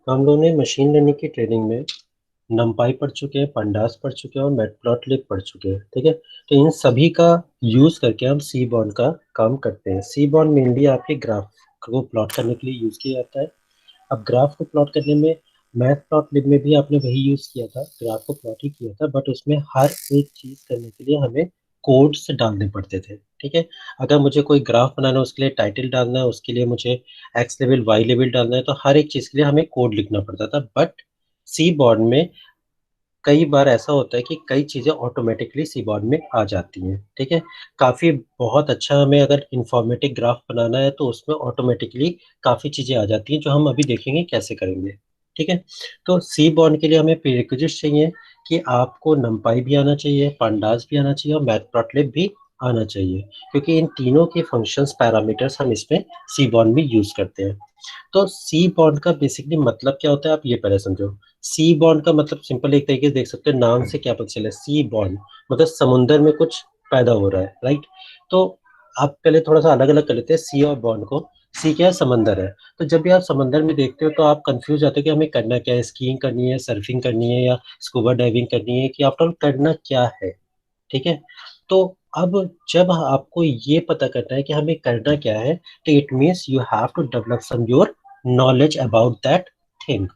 तो हम लोगों ने मशीन लर्निंग की ट्रेनिंग में नमपाई पढ़ चुके हैं, पंडास पढ़ चुके हैं और मैटप्लॉटलिब पढ़ चुके हैं। ठीक है, तो इन सभी का यूज करके हम सी बॉन्ड का काम करते हैं। सी बॉन्ड मेनली आपके ग्राफ को प्लॉट करने के लिए यूज किया जाता है। अब ग्राफ को प्लॉट करने में मैटप्लॉटलिब में भी आपने वही यूज किया था, ग्राफ को प्लॉट ही किया था, बट उसमें हर एक चीज करने के लिए हमें कोड्स डालने पड़ते थे। ठीक है, अगर मुझे कोई ग्राफ बनाना है, उसके लिए टाइटल डालना है, उसके लिए मुझे एक्स लेवल वाई लेवल डालना है, तो हर एक चीज के लिए हमें कोड लिखना पड़ता था। बट सी बॉर्ड में कई बार ऐसा होता है कि कई चीजें ऑटोमेटिकली सी बॉर्ड में आ जाती हैं। ठीक है, काफी बहुत अच्छा, हमें अगर इंफॉर्मेटिक ग्राफ बनाना है तो उसमें ऑटोमेटिकली काफी चीजें आ जाती हैं, जो हम अभी देखेंगे कैसे करेंगे। ठीक है, तो सी बॉर्ड के लिए हमें प्रीरिक्विजिट्स चाहिए कि आपको नंपाई भी आना चाहिए, पांडास भी आना चाहिए और मैटप्लॉटलिब भी आना चाहिए, क्योंकि इन तीनों के फंक्शंस पैरामीटर्स हम इसमें सी बॉर्ड में यूज करते हैं। तो सी बॉन्ड का बेसिकली मतलब क्या होता है, आप ये पहले समझो। सी बॉन्ड का मतलब सिंपल एक तरीके से देख सकते हो, नाम से क्या पता चले, सी बॉन्ड मतलब समुंदर में कुछ पैदा हो रहा है, राइट। तो आप पहले थोड़ा सा अलग अलग कर लेते हैं सी और बॉन्ड को। सी क्या है, समंदर है। तो जब भी आप समंदर में देखते हो तो आप कंफ्यूज जाते हो कि हमें करना क्या है, स्कीइंग करनी है, सर्फिंग करनी है या स्कूबा डाइविंग करनी है, कि आफ्टर ऑल करना क्या है। ठीक है, तो अब जब आपको ये पता करना है कि हमें करना क्या है, तो it means you have to develop some your knowledge about that thing.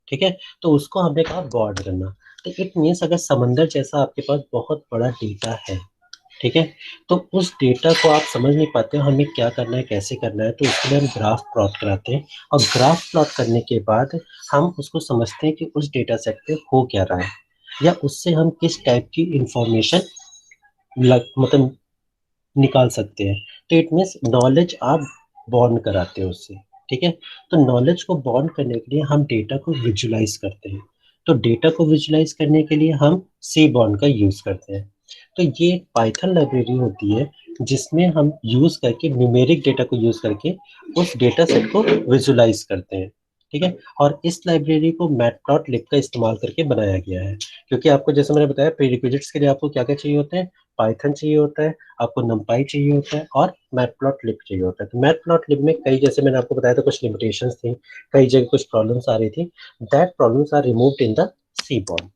ठीक है, तो उसको हमने कहा बॉर्ड करना। तो इट मीन्स अगर समंदर जैसा आपके पास बहुत बड़ा डेटा है, ठीक है, तो उस डेटा को आप समझ नहीं पाते हो हमें क्या करना है, कैसे करना है, तो उसके लिए हम ग्राफ प्लॉट कराते हैं। और ग्राफ प्लॉट करने के बाद हम उसको समझते हैं कि उस डेटा सेट पे हो क्या रहा है, या उससे हम किस टाइप की इंफॉर्मेशन मतलब निकाल सकते हैं। तो इट मीन्स नॉलेज आप बॉर्न कराते हो उससे। ठीक है, तो नॉलेज को बॉर्न करने के लिए हम डेटा को विजुलाइज करते हैं। तो डेटा को विजुलाइज करने के लिए हम सी बॉर्न का यूज करते हैं। तो ये पाइथन लाइब्रेरी होती है जिसमें हम यूज करके न्यूमेरिक डेटा को यूज करके उस डेटा सेट को विजुलाइज करते हैं। ठीक है, और इस लाइब्रेरी को मैटप्लॉटलिब का इस्तेमाल करके बनाया गया है, क्योंकि आपको जैसे मैंने बताया प्रीरिक्विजिट्स के लिए आपको क्या क्या चाहिए होते हैं, पाइथन चाहिए होता है, आपको numpy चाहिए होता है और मैटप्लॉटलिब चाहिए होता है। तो मैटप्लॉटलिब में कई, जैसे मैंने आपको बताया था, कुछ लिमिटेशंस थी, कई जगह कुछ प्रॉब्लम्स आ रही थी। That problems are removed in the seaborn.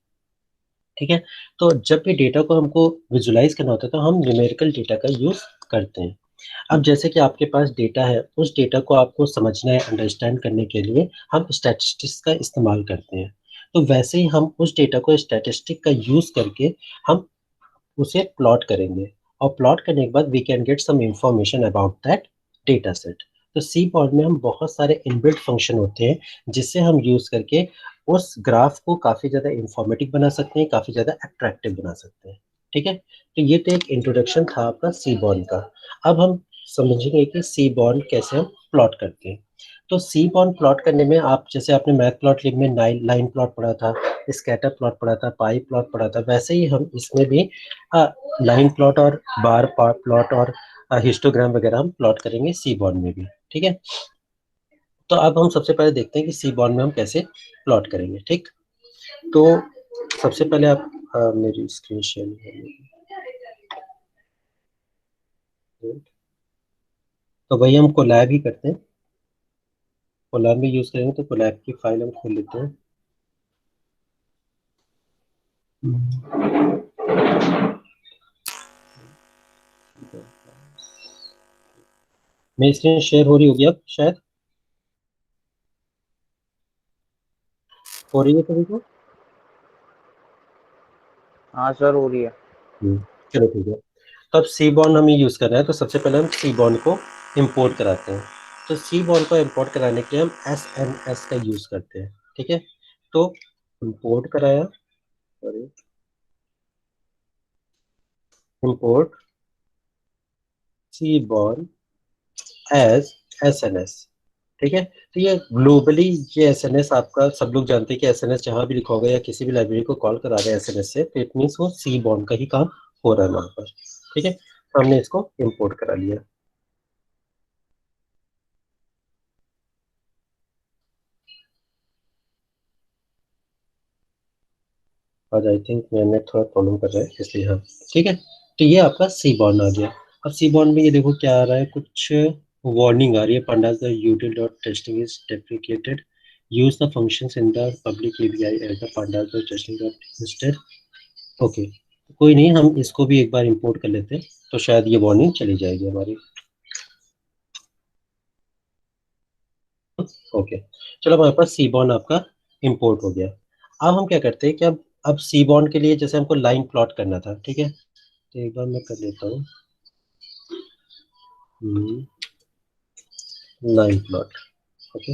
ठीक है, तो जब भी डेटा को हमको विजुलाइज करना होता है तो हम न्यूमेरिकल डेटा का यूज करते हैं। अब जैसे कि आपके पास डेटा है, उस डेटा को आपको समझना है, अंडरस्टैंड करने के लिए हम स्टैटिस्टिक्स का इस्तेमाल करते हैं। तो वैसे ही हम उस डेटा को स्टैटिस्टिक का यूज करके हम उसे प्लॉट करेंगे, और प्लॉट करने के बाद we can get some information about that data set. तो सी बॉर्ड में हम बहुत सारे इनबिल्ट फंक्शन होते हैं जिससे हम यूज करके उस ग्राफ को काफी ज्यादा इंफॉर्मेटिव बना सकते हैं, काफी ज्यादा अट्रैक्टिव बना सकते हैं। ठीक है, तो ये तो एक इंट्रोडक्शन था आपका सी बॉर्ड का। अब हम समझेंगे कि सी बॉर्ड कैसे हम प्लॉट करते हैं। तो सी बॉन्ड प्लॉट करने में आप, जैसे आपने मैथ प्लॉट लिब में लाइन प्लॉट पढ़ा था, स्कैटर प्लॉट पढ़ा था, पाई प्लॉट पढ़ा था, वैसे ही हम इसमें भी लाइन प्लॉट और बार प्लॉट और हिस्टोग्राम वगैरह हम प्लॉट करेंगे सी बॉन्ड में भी। ठीक है, तो अब हम सबसे पहले देखते हैं कि सी बॉन्ड में हम कैसे प्लॉट करेंगे। ठीक, तो सबसे पहले आप मेरी स्क्रीन शेयर करेंगे, तो वही हम कोलैब ही करते हैं। कोलैब में यूज करेंगे, तो कोलैब की फाइल हम खोल लेते हैं। मेरी स्क्रीन शेयर हो रही होगी अब शायद, हो रही है सभी को? हाँ सर, हो रही है। चलो ठीक है। तो अब सी बॉन्ड हमें यूज करना है, तो सबसे पहले हम सी बॉन्ड को इंपोर्ट कराते हैं। तो सी बॉन्ड को इंपोर्ट कराने के लिए हम एस एन एस का यूज करते हैं। ठीक है, तो इंपोर्ट कराया, sorry, import seaborn as S N S. ठीक है, तो ये ग्लोबली, ये एस एन एस आपका सब लोग जानते हैं कि एस एन एस जहां भी लिखा होगा या किसी भी लाइब्रेरी को कॉल करा रहे हैं एस एन एस से, तो इट मीन्स वो सी बॉन्ड का ही काम हो रहा है वहां पर। ठीक है, तो हमने इसको इंपोर्ट करा लिया। आज आई थिंक मैंने थोड़ा प्रॉब्लम कर रहा है इसलिए, हाँ। ठीक है, तो ये आपका सी बॉन्ड आ गया। अब सी बॉन्ड में ये देखो क्या आ रहा है, कुछ वार्निंग आ रही है, pandas the util dot testing is deprecated, use the functions in the public API as the pandas or testing dot instead। Okay, कोई नहीं, हम इसको भी एक बार इंपोर्ट कर लेते हैं, तो शायद ये वार्निंग चली जाएगी हमारी। ओके, चलो हमारे पास सी बॉन्ड आपका इंपोर्ट हो गया। अब हम क्या करते हैं कि अब सी बॉन्ड के लिए जैसे हमको लाइन प्लॉट करना था, ठीक है, तो एक बार मैं कर लेता हूँ लाइन प्लॉट। ओके,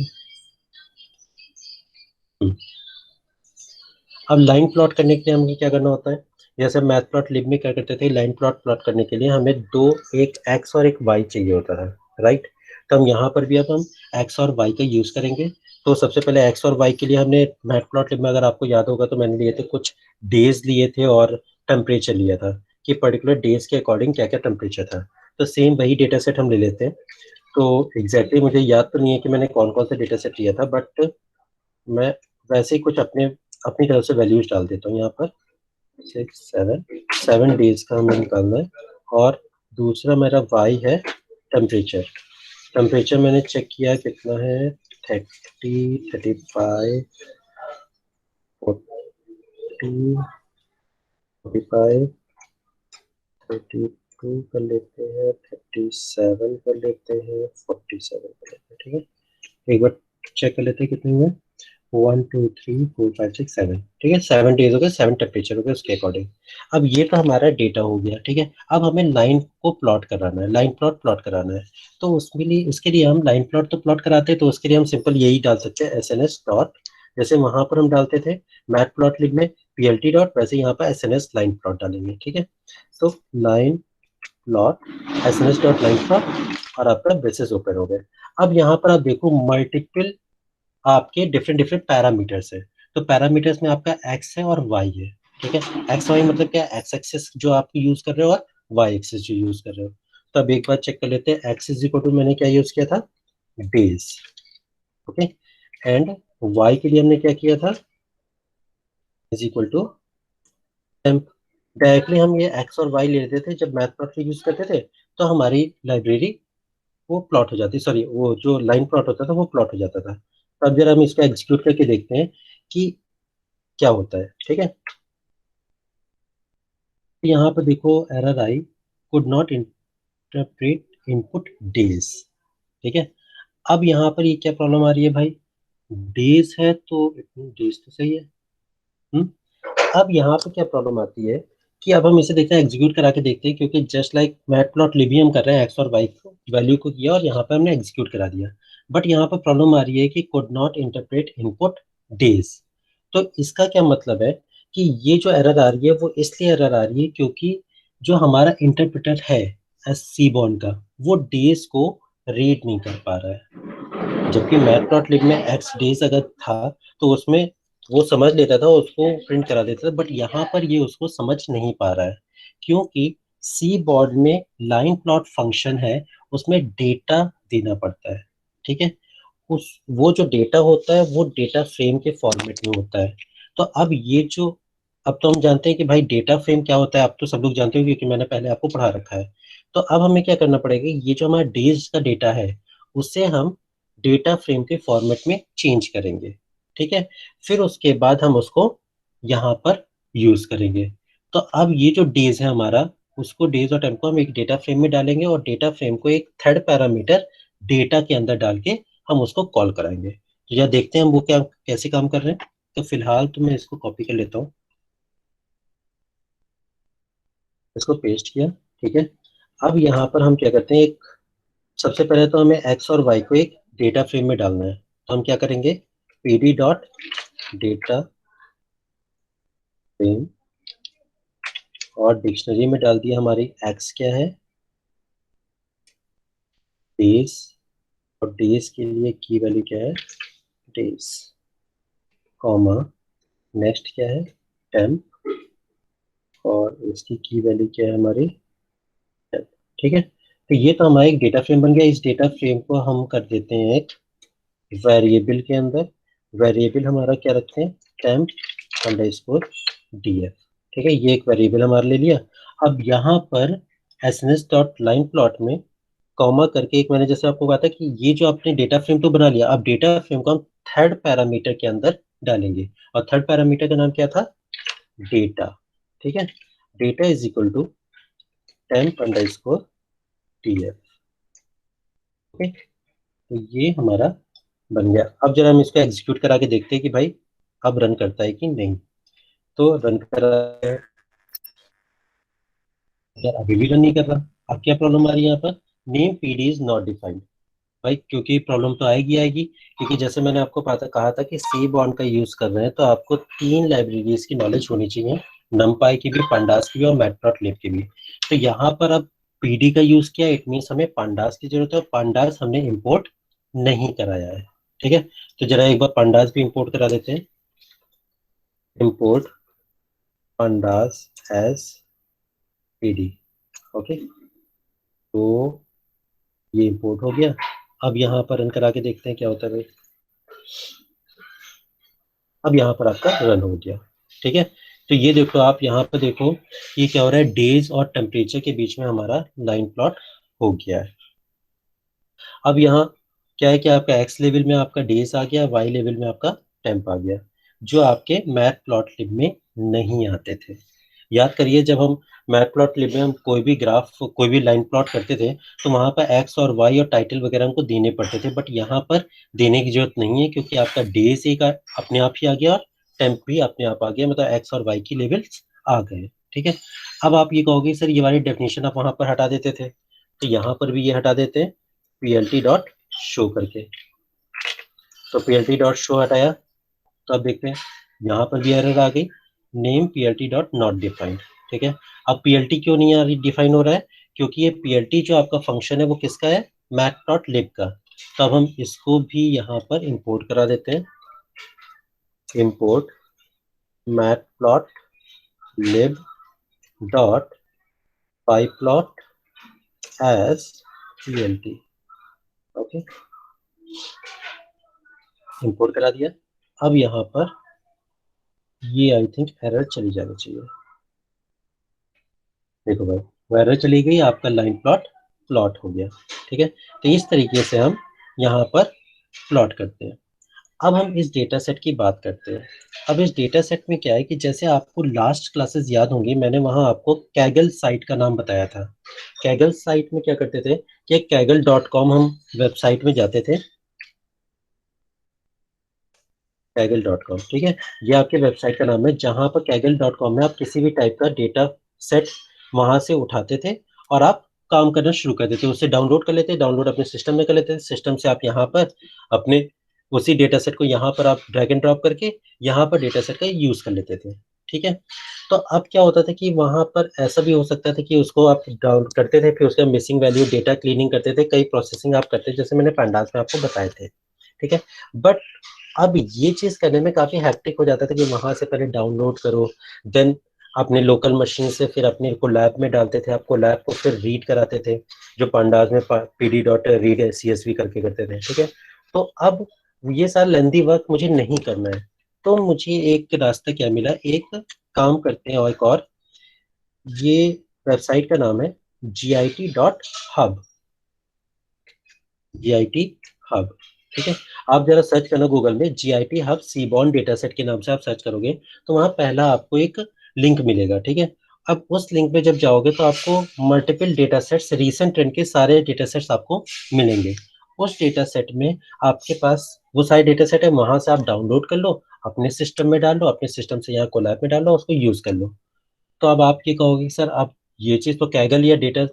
अब लाइन प्लॉट करने के लिए हमें क्या करना होता है, जैसे मैथ प्लॉट लिब में क्या करते थे, लाइन प्लॉट प्लॉट करने के लिए हमें दो, एक एक्स और एक वाई चाहिए होता था, राइट। तो हम यहाँ पर भी अब हम एक्स और वाई का यूज करेंगे। तो सबसे पहले एक्स और वाई के लिए हमने मैथ प्लॉट लिब में, अगर आपको याद होगा, तो मैंने लिए थे कुछ डेज लिए थे और टेम्परेचर लिया था कि पर्टिकुलर डेज के अकॉर्डिंग क्या क्या टेम्परेचर था। तो सेम वही डेटा सेट हम ले लेते हैं। तो एग्जैक्टली मुझे याद तो नहीं है कि मैंने कौन कौन सा डेटा सेट लिया था, बट मैं वैसे ही कुछ अपने अपनी तरफ से वैल्यूज डाल देता हूँ यहाँ पर। 6 7 7 डेज का हमें निकालना है। और दूसरा मेरा वाई है टेम्परेचर। टेम्परेचर मैंने चेक किया कितना है, 30 35 40 45 32 कर लेते हैं, 37 कर लेते हैं, 47 कर लेते हैं, ठीक है। एक बार चेक कर लेते हैं कितने हुए, 1 2 3 4 5 6 7, ठीक है, 7 डेज हो गए, 7 टेम्परेचर हो गए उसके अकॉर्डिंग। अब ये तो हमारा डेटा हो गया, ठीक है। अब हमें लाइन को प्लॉट कराना है, लाइन प्लॉट प्लॉट कराना है। तो उसके लिए हम लाइन प्लॉट तो प्लॉट कराते हैं, तो उसके लिए हम सिंपल यही डाल सकते हैं, एस एन एस डॉट, जैसे वहां पर हम डालते थे मैथ प्लॉट लिख में पीएलटी डॉट, वैसे यहाँ पर S N S line plot डालेंगे, ठीक है। तो line plot, S N S dot line plot, और आपका ब्रेसेस ओपन हो गए। अब यहाँ पर आप देखो मल्टीपल आपके डिफरेंट डिफरेंट पैरामीटर्स है। तो पैरामीटर्स में आपका एक्स है और वाई है, ठीक है। एक्स वाई मतलब क्या, एक्स एक्सिस जो आप यूज कर रहे हो और वाई एक्सिस जो यूज कर रहे हो। तो अब एक बार चेक कर लेते हैं, एक्स इज इक्वल टू मैंने क्या यूज किया था, डेज, ओके। एंड वाई के लिए हमने क्या किया था, is equal to temp. Directly हम ये एक्स और वाई ले लेते थे जब मैथ प्लॉट यूज करते थे, तो हमारी लाइब्रेरी वो प्लॉट हो जाती, सॉरी वो जो लाइन प्लॉट होता था वो प्लॉट हो जाता था। तो अब जरा हम इसको एग्जीक्यूट करके देखते हैं कि क्या होता है, ठीक है। यहाँ पर देखो error I, could not interpret input days, ठीक है। अब यहाँ पर ये क्या प्रॉब्लम आ रही है भाई, डेज है तो डेज तो सही है। हम्म। अब यहाँ पर क्या प्रॉब्लम आती है कि अब हम इसे देखते हैं, एग्जीक्यूट करा के देखते हैं, क्योंकि just like mat plot Libby हम कर रहे हैं, एक्स और वाई को वैल्यू को किया और यहाँ पर हमने एग्जीक्यूट करा दिया। बट यहाँ पर प्रॉब्लम आ रही है कि could not interpret input days. तो इसका क्या मतलब है कि ये जो एरर आ रही है वो इसलिए एरर आ रही है क्योंकि जो हमारा इंटरप्रेटर है एस सी बॉन्ड का, वो डेज को रीड नहीं कर पा रहा है। जबकि मैटप्लॉटलिब में एक्स डेज अगर था तो उसमें वो समझ लेता था, उसको प्रिंट करा देता था, बट यहाँ पर ये उसको समझ नहीं पा रहा है क्योंकि सी बोर्ड में लाइन प्लॉट फंक्शन है, उसमें डेटा देना पड़ता है, ठीक है। उस वो जो डेटा होता है वो डेटा फ्रेम के फॉर्मेट में होता है। तो अब ये जो, अब तो हम जानते हैं कि भाई डेटा फ्रेम क्या होता है, अब तो सब लोग जानते हो क्योंकि मैंने पहले आपको पढ़ा रखा है। तो अब हमें क्या करना पड़ेगा, ये जो हमारा डेज का डेटा है उसे हम डेटा फ्रेम के फॉर्मेट में चेंज करेंगे, ठीक है। फिर उसके बाद हम उसको यहाँ पर यूज करेंगे। तो अब ये जो डेज है हमारा, उसको डेज और टाइम को हम एक डेटा फ्रेम में डालेंगे और डेटा फ्रेम को एक थर्ड पैरामीटर डेटा के अंदर डाल के हम उसको कॉल कराएंगे। तो यह देखते हैं हम वो क्या कैसे काम कर रहे हैं। तो फिलहाल तो मैं इसको कॉपी कर लेता हूँ, इसको पेस्ट किया, ठीक है। अब यहाँ पर हम क्या करते हैं, एक सबसे पहले तो हमें एक्स और वाई को एक डेटा फ्रेम में डालना है। तो हम क्या करेंगे, पीडी डॉट डेटा फ्रेम, और डिक्शनरी में डाल दिया हमारी एक्स क्या है, डेज, और डेज के लिए की वैल्यू क्या है, डेज, कॉमा, नेक्स्ट क्या है, टेम्प, और इसकी की वैल्यू क्या है हमारी, ठीक है। तो ये तो हमारा एक डेटा फ्रेम बन गया। इस डेटा फ्रेम को हम कर देते हैं एक वेरिएबल के अंदर। वेरिएबल हमारा क्या रखते हैं, टेम्प अंडरस्कोर डीएफ, ठीक है। ये एक वेरिएबल हमारे ले लिया। अब यहाँ पर S N S dot line plot में कॉमा करके एक, मैंने जैसे आपको कहा था कि ये जो आपने डेटा फ्रेम तो बना लिया, अब डेटा फ्रेम को हम थर्ड पैरामीटर के अंदर डालेंगे, और थर्ड पैरामीटर का नाम क्या था, डेटा। ठीक है, data is equal to temp underscore TF. Okay, तो ये हमारा बन गया। अब जरा हम इसको एग्जीक्यूट करा के देखते हैं कि भाई अब रन करता है कि नहीं। तो रन करा है यार, अभी भी रन नहीं कर रहा। अब क्या प्रॉब्लम आ रही है यहाँ पर, name PD is not defined. भाई क्योंकि प्रॉब्लम तो आएगी आएगी, क्योंकि जैसे मैंने आपको पता कहा था कि सी बॉन्ड का यूज कर रहे हैं तो आपको तीन लाइब्रेरीज की नॉलेज होनी चाहिए, नमपाई की भी, pandas की भी और मैटप्लॉटलिब की भी। तो यहाँ पर अब पीडी का यूज किया, इट मीन्स हमें pandas की जरूरत है, और pandas हमने इंपोर्ट नहीं कराया है। ठीक है, तो जरा एक बार pandas भी इंपोर्ट करा देते हैं। Import pandas as PD. Okay, तो ये इंपोर्ट हो गया। अब यहाँ पर रन करा के देखते हैं क्या होता है भाई। अब यहाँ पर आपका रन हो गया। ठीक है, तो ये देखो, आप यहाँ पर देखो ये क्या हो रहा है, डेज और टेम्परेचर के बीच में हमारा लाइन प्लॉट हो गया है। अब यहाँ क्या है कि आपका एक्स लेवल में आपका डेज आ गया, वाई लेवल में आपका टेम्प आ गया, जो आपके मैथ प्लॉट लिब में नहीं आते थे। याद करिए, जब हम मैथ प्लॉट लिब में हम कोई भी ग्राफ, कोई भी लाइन प्लॉट करते थे, तो वहां पर एक्स और वाई और टाइटल वगैरह हमको देने पड़ते थे, बट यहाँ पर देने की जरूरत नहीं है, क्योंकि आपका डेज एक अपने आप ही आ गया और टेम्प भी अपने आप आ गया, मतलब एक्स और वाई की लेवल्स आ गए। ठीक है, अब आप ये कहोगे सर ये वाली डेफिनेशन आप वहां पर हटा देते थे, तो यहाँ पर भी ये हटा देते हैं, पीएलटी डॉट शो करके। तो पीएलटी डॉट शो हटाया, तो अब देखते हैं यहाँ पर भी एरर आ गई, name PLT dot not defined. ठीक है, अब पीएलटी क्यों नहीं आ रही, डिफाइन हो रहा है, क्योंकि ये पीएलटी जो आपका फंक्शन है वो किसका है, मैथ डॉट लिब का। तो अब हम इसको भी यहाँ पर इंपोर्ट करा देते हैं, import matplotlib dot pyplot as PLT. Okay, import करा दिया। अब यहाँ पर ये आई थिंक एरर चली जानी चाहिए। देखो भाई, वो एरर चली गई, आपका लाइन प्लॉट प्लॉट हो गया। ठीक है, तो इस तरीके से हम यहाँ पर प्लॉट करते हैं। अब हम इस डेटा सेट की बात करते हैं। अब इस डेटा सेट में क्या है कि जैसे आपको लास्ट क्लासेस याद होंगी, मैंने वहां आपको कैगल साइट का नाम बताया था। कैगल साइट में क्या करते थे कि कैगल डॉट कॉम हम वेबसाइट में जाते थे, कैगल डॉट कॉम। ठीक है, ये आपके वेबसाइट का नाम है, जहां पर कैगल डॉट कॉम में आप किसी भी टाइप का डेटा सेट वहां से उठाते थे और आप काम करना शुरू कर देते, उसे डाउनलोड कर लेते, डाउनलोड अपने सिस्टम में कर लेते, सिस्टम से आप यहाँ पर अपने उसी डेटा सेट को यहाँ पर आप ड्रैग एंड ड्रॉप करके यहाँ पर डेटा सेट का यूज कर लेते थे। ठीक है, तो अब क्या होता था कि वहां पर ऐसा भी हो सकता था कि उसको आप डाउनलोड करते थे, फिर उसका मिसिंग वैल्यू डेटा क्लीनिंग करते थे, कई प्रोसेसिंग आप करते थे, जैसे मैंने पैंडास में आपको बताए थे। ठीक है, बट अब ये चीज करने में काफी हैक्टिक हो जाता था कि वहां से पहले डाउनलोड करो, देन अपने लोकल मशीन से फिर अपने को लैब में डालते थे, आपको लैब को फिर रीड कराते थे, जो पंडाज में पीडी डॉट रीड सीएसवी करके करते थे। ठीक है, तो अब ये सारा लेंदी वर्क मुझे नहीं करना है, तो मुझे एक रास्ता क्या मिला, एक काम करते हैं, और एक और, ये वेबसाइट का नाम है git.hub, git hub। ठीक है, आप जरा सर्च करना गूगल में git hub सीबॉन डेटा सेट के नाम से आप सर्च करोगे, तो वहां पहला आपको एक लिंक मिलेगा। ठीक है, अब उस लिंक पे जब जाओगे तो आपको multiple data sets, recent trend के सारे डेटा सेट्स आपको मिलेंगे। उस डेटा सेट में आपके पास वो सारे डेटा सेट है, वहां से आप डाउनलोड कर लो, अपने सिस्टम में डाल लो, अपने सिस्टम से यहाँ कोलैब में डाल लो, उसको यूज कर लो। तो अब आप ये कहोगे सर अब ये चीज तो कैगल या डेटा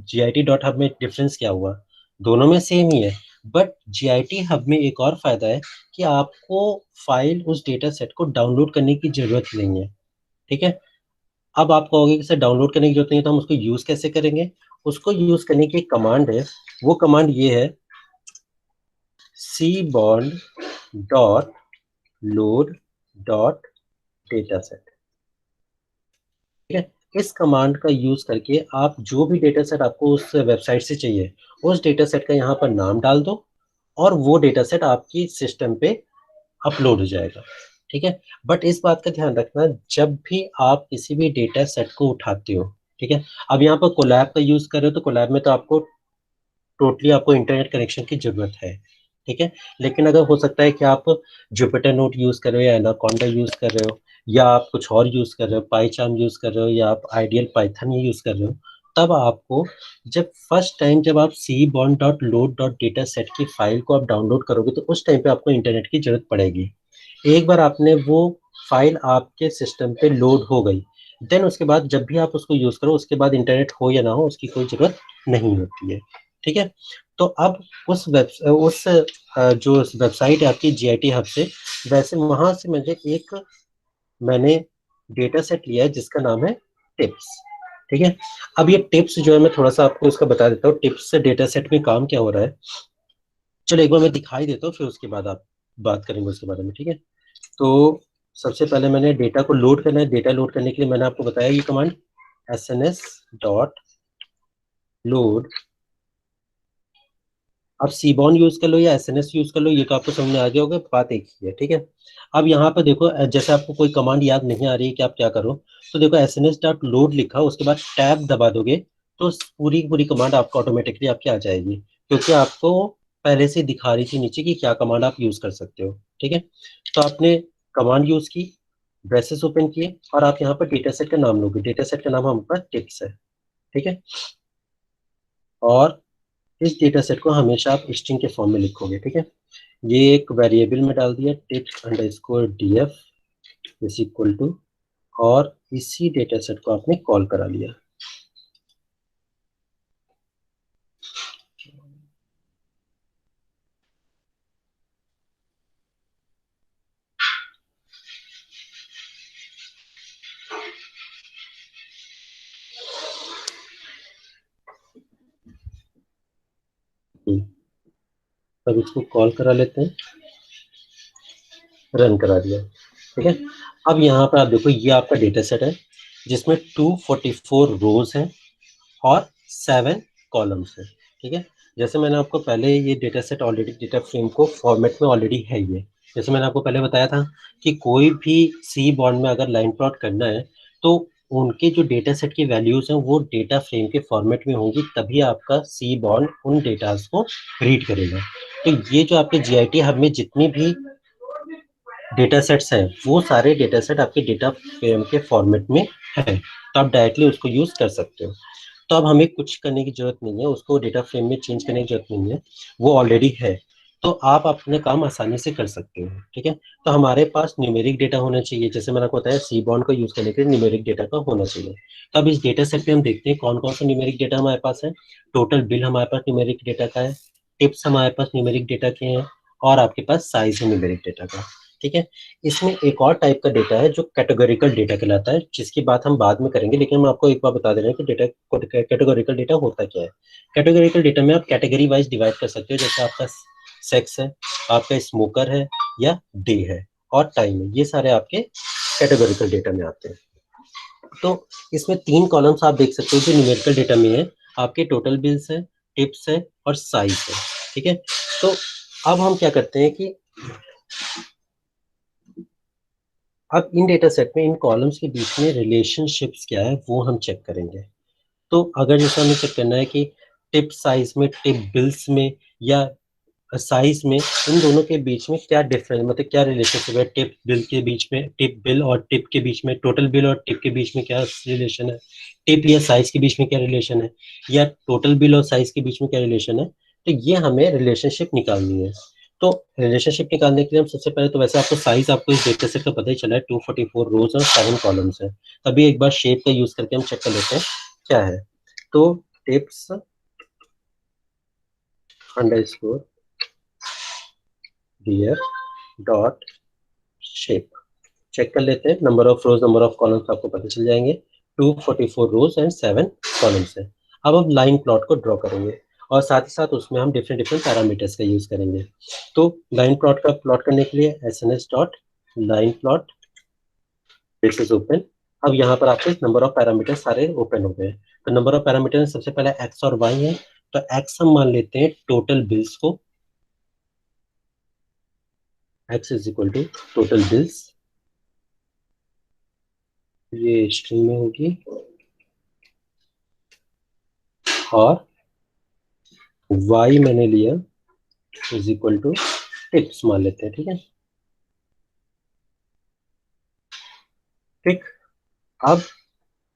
git.hub में डिफरेंस क्या हुआ, दोनों में सेम ही है, बट जीआईटी हब में एक और फायदा है कि आपको फाइल उस डेटा सेट को डाउनलोड करने की जरूरत नहीं है। ठीक है, अब आप कहोगे कि सर डाउनलोड करने की जरूरत नहीं है, तो हम उसको यूज कैसे करेंगे। उसको यूज करने की कमांड है, वो कमांड ये है, seaborn dot load dot data set. ठीक है, इस कमांड का यूज करके आप जो भी डेटा सेट आपको उस वेबसाइट से चाहिए, उस डेटा सेट का यहाँ पर नाम डाल दो, और वो डेटा सेट आपकी सिस्टम पे अपलोड हो जाएगा। ठीक है, बट इस बात का ध्यान रखना, जब भी आप किसी भी डेटा सेट को उठाते हो, ठीक है, अब यहाँ पर कोलैब का यूज कर रहे हो, तो कोलैब में तो आपको टोटली आपको इंटरनेट कनेक्शन की जरूरत है। ठीक है। लेकिन अगर हो सकता है कि आप जुपिटर नोट यूज कर रहे हो या एनाकोंडा यूज कर रहे हो, या आप कुछ और यूज कर रहे हो, पाईचार्म यूज कर रहे हो, या आप आइडियल पाइथन ही यूज कर रहे हो, तब आपको जब फर्स्ट टाइम जब आप cbond.load.data सेट की फाइल को आप डाउनलोड करोगे तो उस टाइम पे आपको इंटरनेट की जरूरत पड़ेगी। एक बार आपने वो फाइल आपके सिस्टम पे लोड हो गई, देन उसके बाद जब भी आप उसको यूज करो उसके बाद इंटरनेट हो या ना हो उसकी कोई जरूरत नहीं होती है। ठीक है। तो अब उस जो वेबसाइट है आपकी जीआईटी हब से, वैसे वहां से मैंने डेटा सेट लिया है जिसका नाम है टिप्स। ठीक है। अब ये टिप्स जो है मैं थोड़ा सा आपको इसका बता देता हूँ, टिप्स से डेटा सेट में काम क्या हो रहा है। चलो एक बार मैं दिखाई देता हूँ, फिर उसके बाद आप बात करेंगे उसके बारे में। ठीक है। तो सबसे पहले मैंने डेटा को लोड करना है। डेटा लोड करने के लिए मैंने आपको बताया ये कमांड sns.load। आप सीबॉन यूज कर लो या एसएनएस यूज कर लो, ये तो आपको समझ में आ गया होगा, बात एक ही है। ठीक है। अब यहाँ पे देखो, जैसे आपको कोई कमांड याद नहीं आ रही है कि आप क्या करो, तो देखो sns.load लिखा, उसके बाद टैब दबा दोगे तो पूरी पूरी कमांड आपको ऑटोमेटिकली आपकी आ जाएगी, क्योंकि आपको पहले से दिखा रही थी नीचे कि क्या कमांड आप यूज कर सकते हो। ठीक है। तो आपने कमांड यूज की, ब्रेसेस ओपन किए, और आप यहाँ पर डेटा सेट का नाम लोगे। डेटा सेट का नाम हमारे पास टिप्स है। ठीक है। और इस डेटा सेट को हमेशा आप स्ट्रिंग के फॉर्म में लिखोगे। ठीक है। ये एक वेरिएबल में डाल दिया, टिप्स_df इज इक्वल टू, और इसी डेटा सेट को आपने कॉल करा लिया। अब इसको कॉल करा लेते हैं, रन करा दिया। ठीक है। अब यहाँ पर आप देखो, ये आपका डेटा सेट है जिसमें 244 रोज हैं और 7 कॉलम्स हैं। ठीक है। जैसे मैंने आपको पहले ये data set already data frame को फॉर्मेट में ऑलरेडी है ये। जैसे मैंने आपको पहले बताया था कि कोई भी सी बॉन्ड में अगर लाइन प्लॉट करना है तो उनके जो डेटा सेट की वैल्यूज हैं वो डेटा फ्रेम के फॉर्मेट में होंगी, तभी आपका सी बॉन्ड उन डेटास को रीड करेगा। तो ये जो आपके जीआईटी हब में जितनी भी डेटा सेट्स हैं वो सारे डेटा सेट आपके डेटा फ्रेम के फॉर्मेट में है, तो आप डायरेक्टली उसको यूज कर सकते हो। तो अब हमें कुछ करने की जरूरत नहीं है, उसको डेटा फ्रेम में चेंज करने की जरूरत नहीं है, वो ऑलरेडी है। तो आप अपने काम आसानी से कर सकते हो। ठीक है। तो हमारे पास न्यूमेरिक डेटा होना चाहिए, जैसे मैंने आपको बताया सी बॉन्ड को यूज करने के लिए न्यूमेरिक डेटा का होना चाहिए। तो अब इस डेटा सेट पे हम देखते हैं कौन कौन सा न्यूमेरिक डेटा हमारे पास है। टोटल बिल हमारे पास न्यूमेरिक डेटा का है, टिप्स हमारे पास न्यूमेरिक डेटा के हैं, और आपके पास साइज है न्यूमेरिक डेटा का। ठीक है। इसमें एक और टाइप का डेटा है जो कैटेगोरिकल डेटा कहलाता है, जिसकी बात हम बाद में करेंगे, लेकिन मैं आपको एक बार बता दे रहा हूँ कि डेटा कैटेगोरिकल डेटा होता क्या है। कैटेगोरिकल डेटा में आप कैटेगरी वाइज डिवाइड कर सकते हो, जैसे आपका सेक्स है, आपका स्मोकर है, या डे है, और टाइम है, ये सारे आपके कैटेगोरिकल डेटा में आते हैं। तो इसमें 3 कॉलम्स आप देख सकते हो जो न्यूमेरिकल डेटा में है, आपके टोटल बिल्स है, टिप्स है, और साइज है। ठीक है। तो अब हम क्या करते हैं कि अब इन डेटा सेट में इन कॉलम्स के बीच में रिलेशनशिप्स क्या है वो हम चेक करेंगे। तो अगर जैसे हमें चेक करना है कि टिप साइज में, टिप बिल्स में, या साइज में, इन दोनों के बीच में क्या डिफरेंस, मतलब क्या रिलेशनशिप है, टिप बिल के बीच में, टिप बिल और टिप के बीच में, टोटल बिल और टिप के बीच में क्या रिलेशन है, टिप या साइज के बीच में क्या रिलेशन है, या टोटल बिल और साइज के बीच में क्या रिलेशन है, तो ये हमें रिलेशनशिप निकालनी है। तो रिलेशनशिप निकालने के लिए हम सबसे पहले तो वैसे आपको साइज, आपको इस डेटा सेट का पता ही चला है, 244 रोज और 7 कॉलम्स है। तभी एक बार शेप का यूज करके हम चेक कर लेते हैं क्या है। तो tips underscore dear dot shape, check कर लेते हैं। Number of rows, number of columns आपको पता चल जाएंगे। 244 रोज एंड 7 कॉलम्स है। अब हम लाइन प्लॉट को ड्रॉ करेंगे, और साथ ही साथ उसमें हम डिफरेंट डिफरेंट पैरामीटर्स का यूज करेंगे। तो लाइन प्लॉट का प्लॉट करने के लिए SNS.line plot, this is open. अब यहाँ पर आपके नंबर ऑफ पैरामीटर सारे ओपन हो गए। तो नंबर ऑफ पैरामीटर सबसे पहले एक्स और वाई है। तो एक्स हम मान लेते हैं टोटल बिल्स को, X is equal to total bills, ये स्ट्रिंग में होगी, और वाई मैंने लिया इज इक्वल टू टिप्स मान लेते हैं, ठीक है। ठीक। अब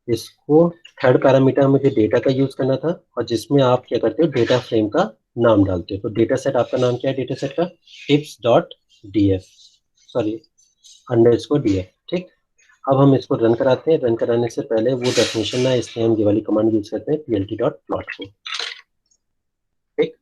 इसको थर्ड पैरामीटर मुझे डेटा का यूज करना था, और जिसमें आप क्या करते हो, डेटा फ्रेम का नाम डालते हो। तो डेटा सेट आपका नाम क्या है, डेटा सेट का tips dot D F, sorry underscore D F. ठीक। अब हम इसको रन कराते हैं। रन कराने से पहले वो डेफिनेशन ना, इसलिए हम ये वाली कमांड यूज करते हैं, plt डॉट प्लॉट को। ठीक।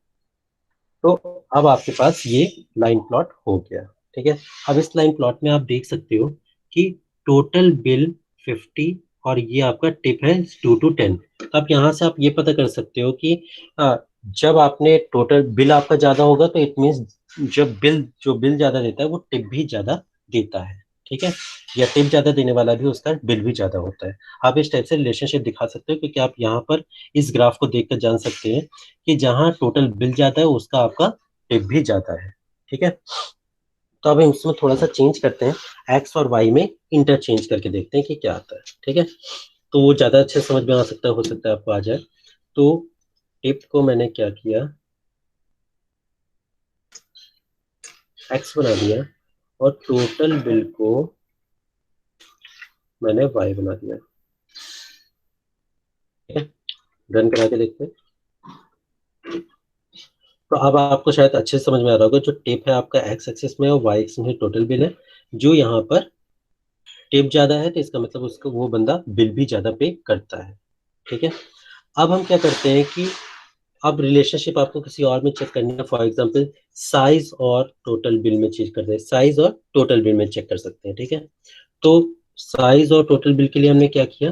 तो अब आपके पास ये लाइन प्लॉट हो गया। ठीक है। अब इस लाइन प्लॉट में आप देख सकते हो कि टोटल बिल 50 और ये आपका टिप है 2 to 10। तो आप यहाँ से आप ये पता कर सकते हो कि जब आपने टोटल बिल आपका ज्यादा होगा तो इट मीन्स जब बिल जो बिल ज्यादा देता है वो टिप भी ज्यादा देता है। ठीक है। या टिप ज्यादा देने वाला भी उसका बिल भी ज्यादा होता है। आप इस टाइप से रिलेशनशिप दिखा सकते हो, क्योंकि आप यहाँ पर इस ग्राफ को देखकर जान सकते हैं कि जहां टोटल बिल ज्यादा है उसका आपका टिप भी ज्यादा है। ठीक है। तो अब हम इसमें थोड़ा सा चेंज करते हैं, एक्स और वाई में इंटरचेंज करके देखते हैं कि क्या आता है। ठीक है। तो वो ज्यादा अच्छे समझ में आ सकता है, हो सकता है आपको आ जाए। तो टिप को मैंने क्या किया, एक्स बना दिया, और टोटल बिल को मैंने वाई बना दिया। ठीक है। रन करा के देखते हैं। तो अब आपको शायद अच्छे से समझ में आ रहा होगा, जो टिप है आपका एक्स एक्सिस में और वाई एक्सिस में टोटल बिल है। जो यहाँ पर टिप ज्यादा है तो इसका मतलब उसको वो बंदा बिल भी ज्यादा पे करता है। ठीक है। अब हम क्या करते हैं कि अब रिलेशनशिप आपको किसी और में चेक करनी है, फॉर एग्जांपल साइज और टोटल बिल में चेक करते हैं, साइज और टोटल बिल में चेक कर सकते हैं। ठीक है। तो साइज और टोटल बिल के लिए हमने क्या किया,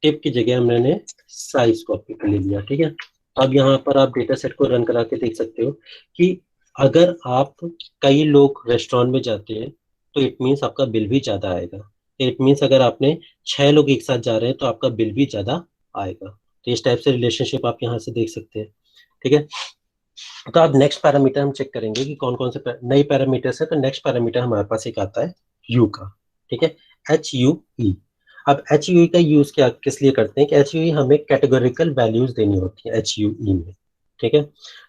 टिप की जगह हमने साइज कॉपी कर ले लिया। ठीक है। अब यहाँ पर आप डेटा सेट को रन करा के देख सकते हो कि अगर आप कई लोग रेस्टोरेंट में जाते हैं तो इट मीन्स आपका बिल भी ज्यादा आएगा। इट मीन्स अगर आपने 6 लोग एक साथ जा रहे हैं तो आपका बिल भी ज्यादा आएगा। तो इस टाइप से रिलेशनशिप आप यहाँ से देख सकते हैं। ठीक है। तो अब नेक्स्ट पैरामीटर हम चेक करेंगे कि कौन कौन से नए पैरामीटर्स है। तो नेक्स्ट पैरामीटर हमारे पास एक आता है यू का। ठीक है। HUE। अब HUE का यूज क्या किस लिए करते हैं कि HUE हमें कैटेगोरिकल वैल्यूज देनी होती है HUE में। ठीक है।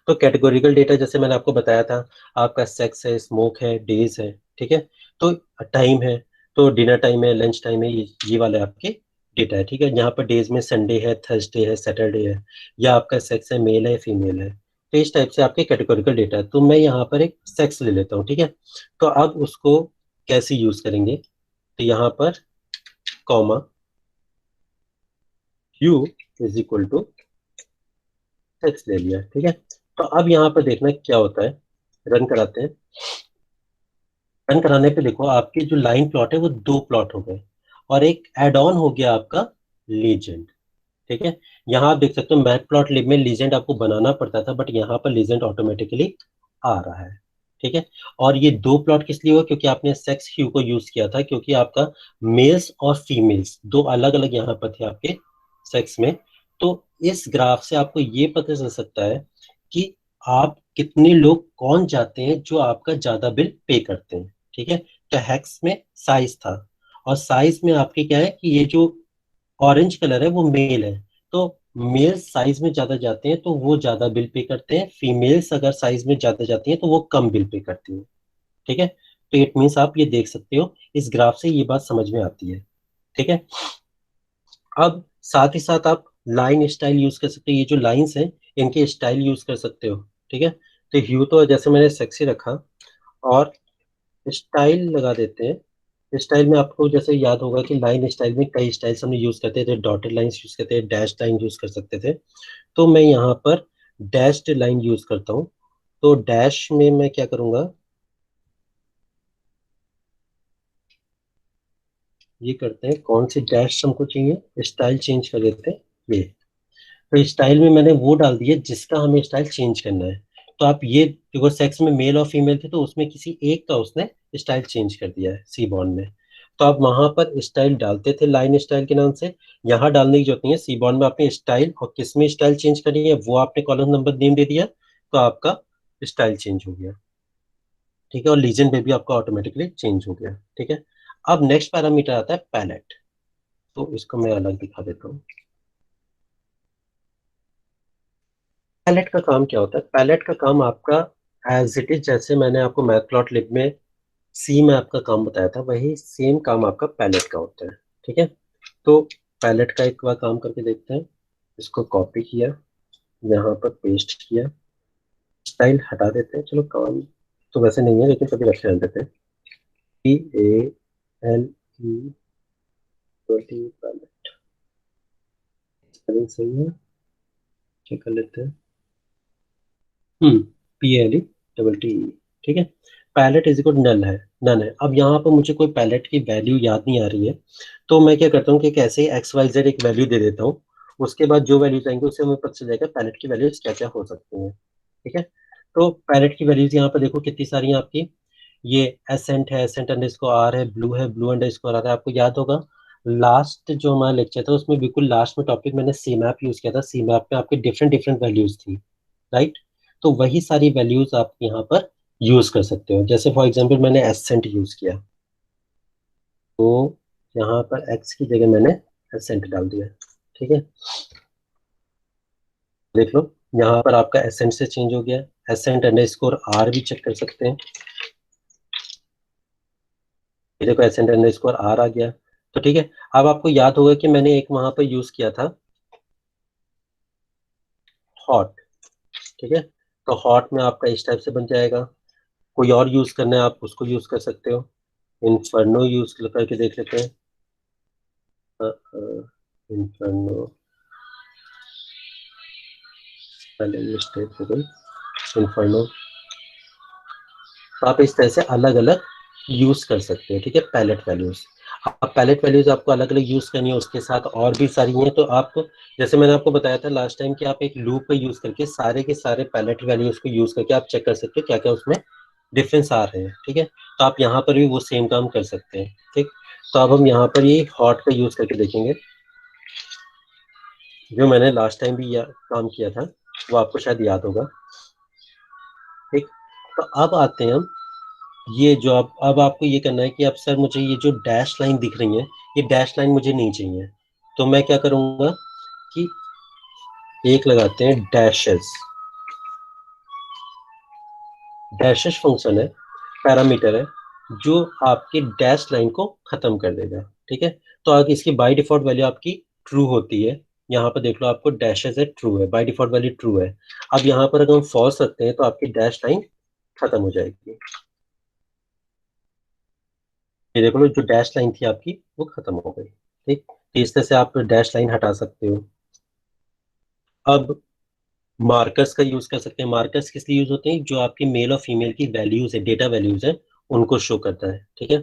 तो कैटेगोरिकल डेटा जैसे मैंने आपको बताया था, आपका सेक्स है, स्मोक है, डेज है। ठीक है। तो टाइम है, तो डिनर टाइम है, लंच टाइम है, ये वाले आपके डेटा है। ठीक है। यहाँ पर डेज में संडे है, थर्सडे है, सैटरडे है, या आपका सेक्स है, मेल है, फीमेल है। तो इस टाइप से आपके कैटेगोरिकल डेटा है। तो मैं यहाँ पर एक सेक्स ले लेता हूँ। ठीक है। तो अब उसको कैसे यूज करेंगे, तो यहाँ पर comma hue is equal to sex ले लिया। ठीक है। तो अब यहाँ पर देखना क्या होता है, रन कराते हैं। रन कराने पे देखो आपकी जो लाइन प्लॉट है वो 2 प्लॉट हो गए, और एक एड ऑन हो गया आपका लीजेंड। ठीक है। यहाँ आप देख सकते हो मैथ प्लॉट लिब में लीजेंड आपको बनाना पड़ता था, बट यहाँ पर लीजेंड ऑटोमेटिकली आ रहा है। ठीक है। और ये 2 प्लॉट किस लिए हुआ, क्योंकि आपने सेक्स ह्यू को यूज किया था, क्योंकि आपका मेल्स और फीमेल्स दो अलग अलग यहाँ पर थे आपके सेक्स में। तो इस ग्राफ से आपको ये पता चल सकता है कि आप कितने लोग कौन जाते हैं जो आपका ज्यादा बिल पे करते हैं। ठीक है। तो हेक्स में साइज था, और साइज में आपके क्या है कि ये जो ऑरेंज कलर है वो मेल है। तो मेल साइज में ज्यादा जाते हैं तो वो ज्यादा बिल पे करते हैं, फीमेल्स अगर साइज में ज्यादा जाती हैं तो वो कम बिल पे करती हैं। ठीक है। तो इट मीन्स आप ये देख सकते हो, इस ग्राफ से ये बात समझ में आती है। ठीक है। अब साथ ही साथ आप लाइन स्टाइल यूज कर सकते हो, ये जो लाइंस हैं इनके स्टाइल यूज कर सकते हो। ठीक है। तो ह्यू तो जैसे मैंने सेक्सी रखा, और स्टाइल लगा देते हैं। स्टाइल में आपको जैसे याद होगा कि लाइन स्टाइल में कई स्टाइल्स हमने यूज करते थे, डॉटेड लाइंस यूज करते थे, डैश लाइन यूज कर सकते थे। तो मैं यहाँ पर डैश्ड लाइन यूज करता हूँ। तो डैश में मैं क्या करूंगा, ये करते हैं, कौन सी डैश हमको चाहिए, स्टाइल चेंज कर देते हैं ये। तो स्टाइल में मैंने वो डाल दिया जिसका हमें स्टाइल चेंज करना है। तो आप ये देखो, सेक्स में मेल और फीमेल थे तो उसमें किसी एक का उसने स्टाइल चेंज कर दिया है सी बॉन्ड में। तो आप वहां पर स्टाइल डालते थे लाइन स्टाइल के नाम से, यहाँ डालने की जरूरत नहीं है। सी बॉन्ड में आपने स्टाइल और किस में स्टाइल चेंज करनी है वो आपने कॉलम नंबर नेम दे दिया, तो आपका स्टाइल चेंज हो गया। ठीक है। और लीजन में भी आपका ऑटोमेटिकली चेंज हो गया। ठीक है। अब नेक्स्ट पैरामीटर आता है पैलेट। तो इसको मैं अलग दिखा देता हूँ। पैलेट का काम क्या होता है, पैलेट का काम आपका एज इट इज जैसे मैंने आपको मैटप्लॉटलिब में सी मैप का काम बताया था, वही सेम काम आपका पैलेट का होता है। ठीक है, तो पैलेट का एक बार काम करके देखते हैं। इसको कॉपी किया, यहाँ पर पेस्ट किया, स्टाइल हटा देते हैं, चलो काम तो वैसे नहीं है लेकिन कभी रखे रहने देते हैं। PALE 20 पैलेट, स्पेलिंग सही है, चेक कर लेते हैं। PALE ठीक है। पैलेट इज इक्वल नल है, नन है। अब यहाँ पर मुझे कोई पैलेट की वैल्यू याद नहीं आ रही है, तो मैं क्या करता हूँ कि कैसे XYZ एक वैल्यू दे देता हूँ। उसके बाद जो वैल्यूज आएंगे उससे हमें पता चल जाएगा पैलेट की वैल्यूज क्या क्या हो सकती हैं। ठीक है, तो पैलेट की वैल्यूज यहाँ पर देखो कितनी सारी हैं आपकी। ये एसेंट है, एसेंट अंडरस्कोर आर है, ब्लू अंडरस्कोर आर है। आपको याद होगा लास्ट जो हमारा लेक्चर था उसमें बिल्कुल लास्ट में टॉपिक मैंने सी मैप यूज किया था। सी मैप में आपके डिफरेंट डिफरेंट वैल्यूज थी, राइट। तो वही सारी वैल्यूज आप यहाँ पर यूज कर सकते हो। जैसे फॉर एग्जांपल मैंने एसेंट यूज किया, तो यहाँ पर एक्स की जगह मैंने एसेंट डाल दिया। ठीक है, देख लो यहाँ पर आपका एसेंट से चेंज हो गया। एसेंट अंडरस्कोर आर भी चेक कर सकते हैं, ये देखो एसेंट अंडरस्कोर आर आ गया। तो ठीक है, अब आपको याद होगा कि मैंने एक वहां पर यूज किया था हॉट। ठीक है, तो हॉट में आपका इस टाइप से बन जाएगा। कोई और यूज करना है आप उसको यूज कर सकते हो। इन्फर्नो यूज करके देख लेते हैं। इन्फर्नो, पहले मिस्टेक हो गई। इन्फर्नो, तो आप इस तरह से अलग अलग यूज कर सकते हैं। ठीक है, पैलेट वैल्यूज। अब पैलेट वैल्यूज आपको अलग अलग यूज करनी है, उसके साथ और भी सारी हैं। तो आप, जैसे मैंने आपको बताया था लास्ट टाइम, कि आप एक लूप पे यूज करके सारे के सारे पैलेट वैल्यूज को यूज करके आप चेक कर सकते हो क्या क्या उसमें डिफरेंस आ रहे हैं। ठीक है, तो आप यहाँ पर भी वो सेम काम कर सकते हैं। ठीक, तो अब हम यहाँ पर ये हॉट का यूज करके देखेंगे, जो मैंने लास्ट टाइम भी काम किया था, वो आपको शायद याद होगा। ठीक, तो अब आते हैं हम, ये जो अब आपको ये करना है कि अब सर मुझे ये जो डैश लाइन दिख रही है, ये डैश लाइन मुझे नहीं चाहिए। तो मैं क्या करूंगा कि एक लगाते हैं डैशेस। डैशेस फंक्शन है, पैरामीटर है, जो आपकी डैश लाइन को खत्म कर देगा। ठीक है, तो आगे इसकी बाय डिफॉल्ट वैल्यू आपकी ट्रू होती है। यहाँ पर देख लो आपको डैशेस है, ट्रू है, बाय डिफॉल्ट वैल्यू ट्रू है। अब यहाँ पर अगर हम फॉल्स रखते हैं तो आपकी डैश लाइन खत्म हो जाएगी। ये देखो लो, जो डैश लाइन थी आपकी वो खत्म हो गई। ठीक, तो इस तरह से आप डैश लाइन हटा सकते हो। अब मार्कर्स का यूज कर सकते हैं। मार्कर्स किस लिए यूज होते हैं? जो आपकी मेल और फीमेल की वैल्यूज है, डेटा वैल्यूज है, उनको शो करता है। ठीक है,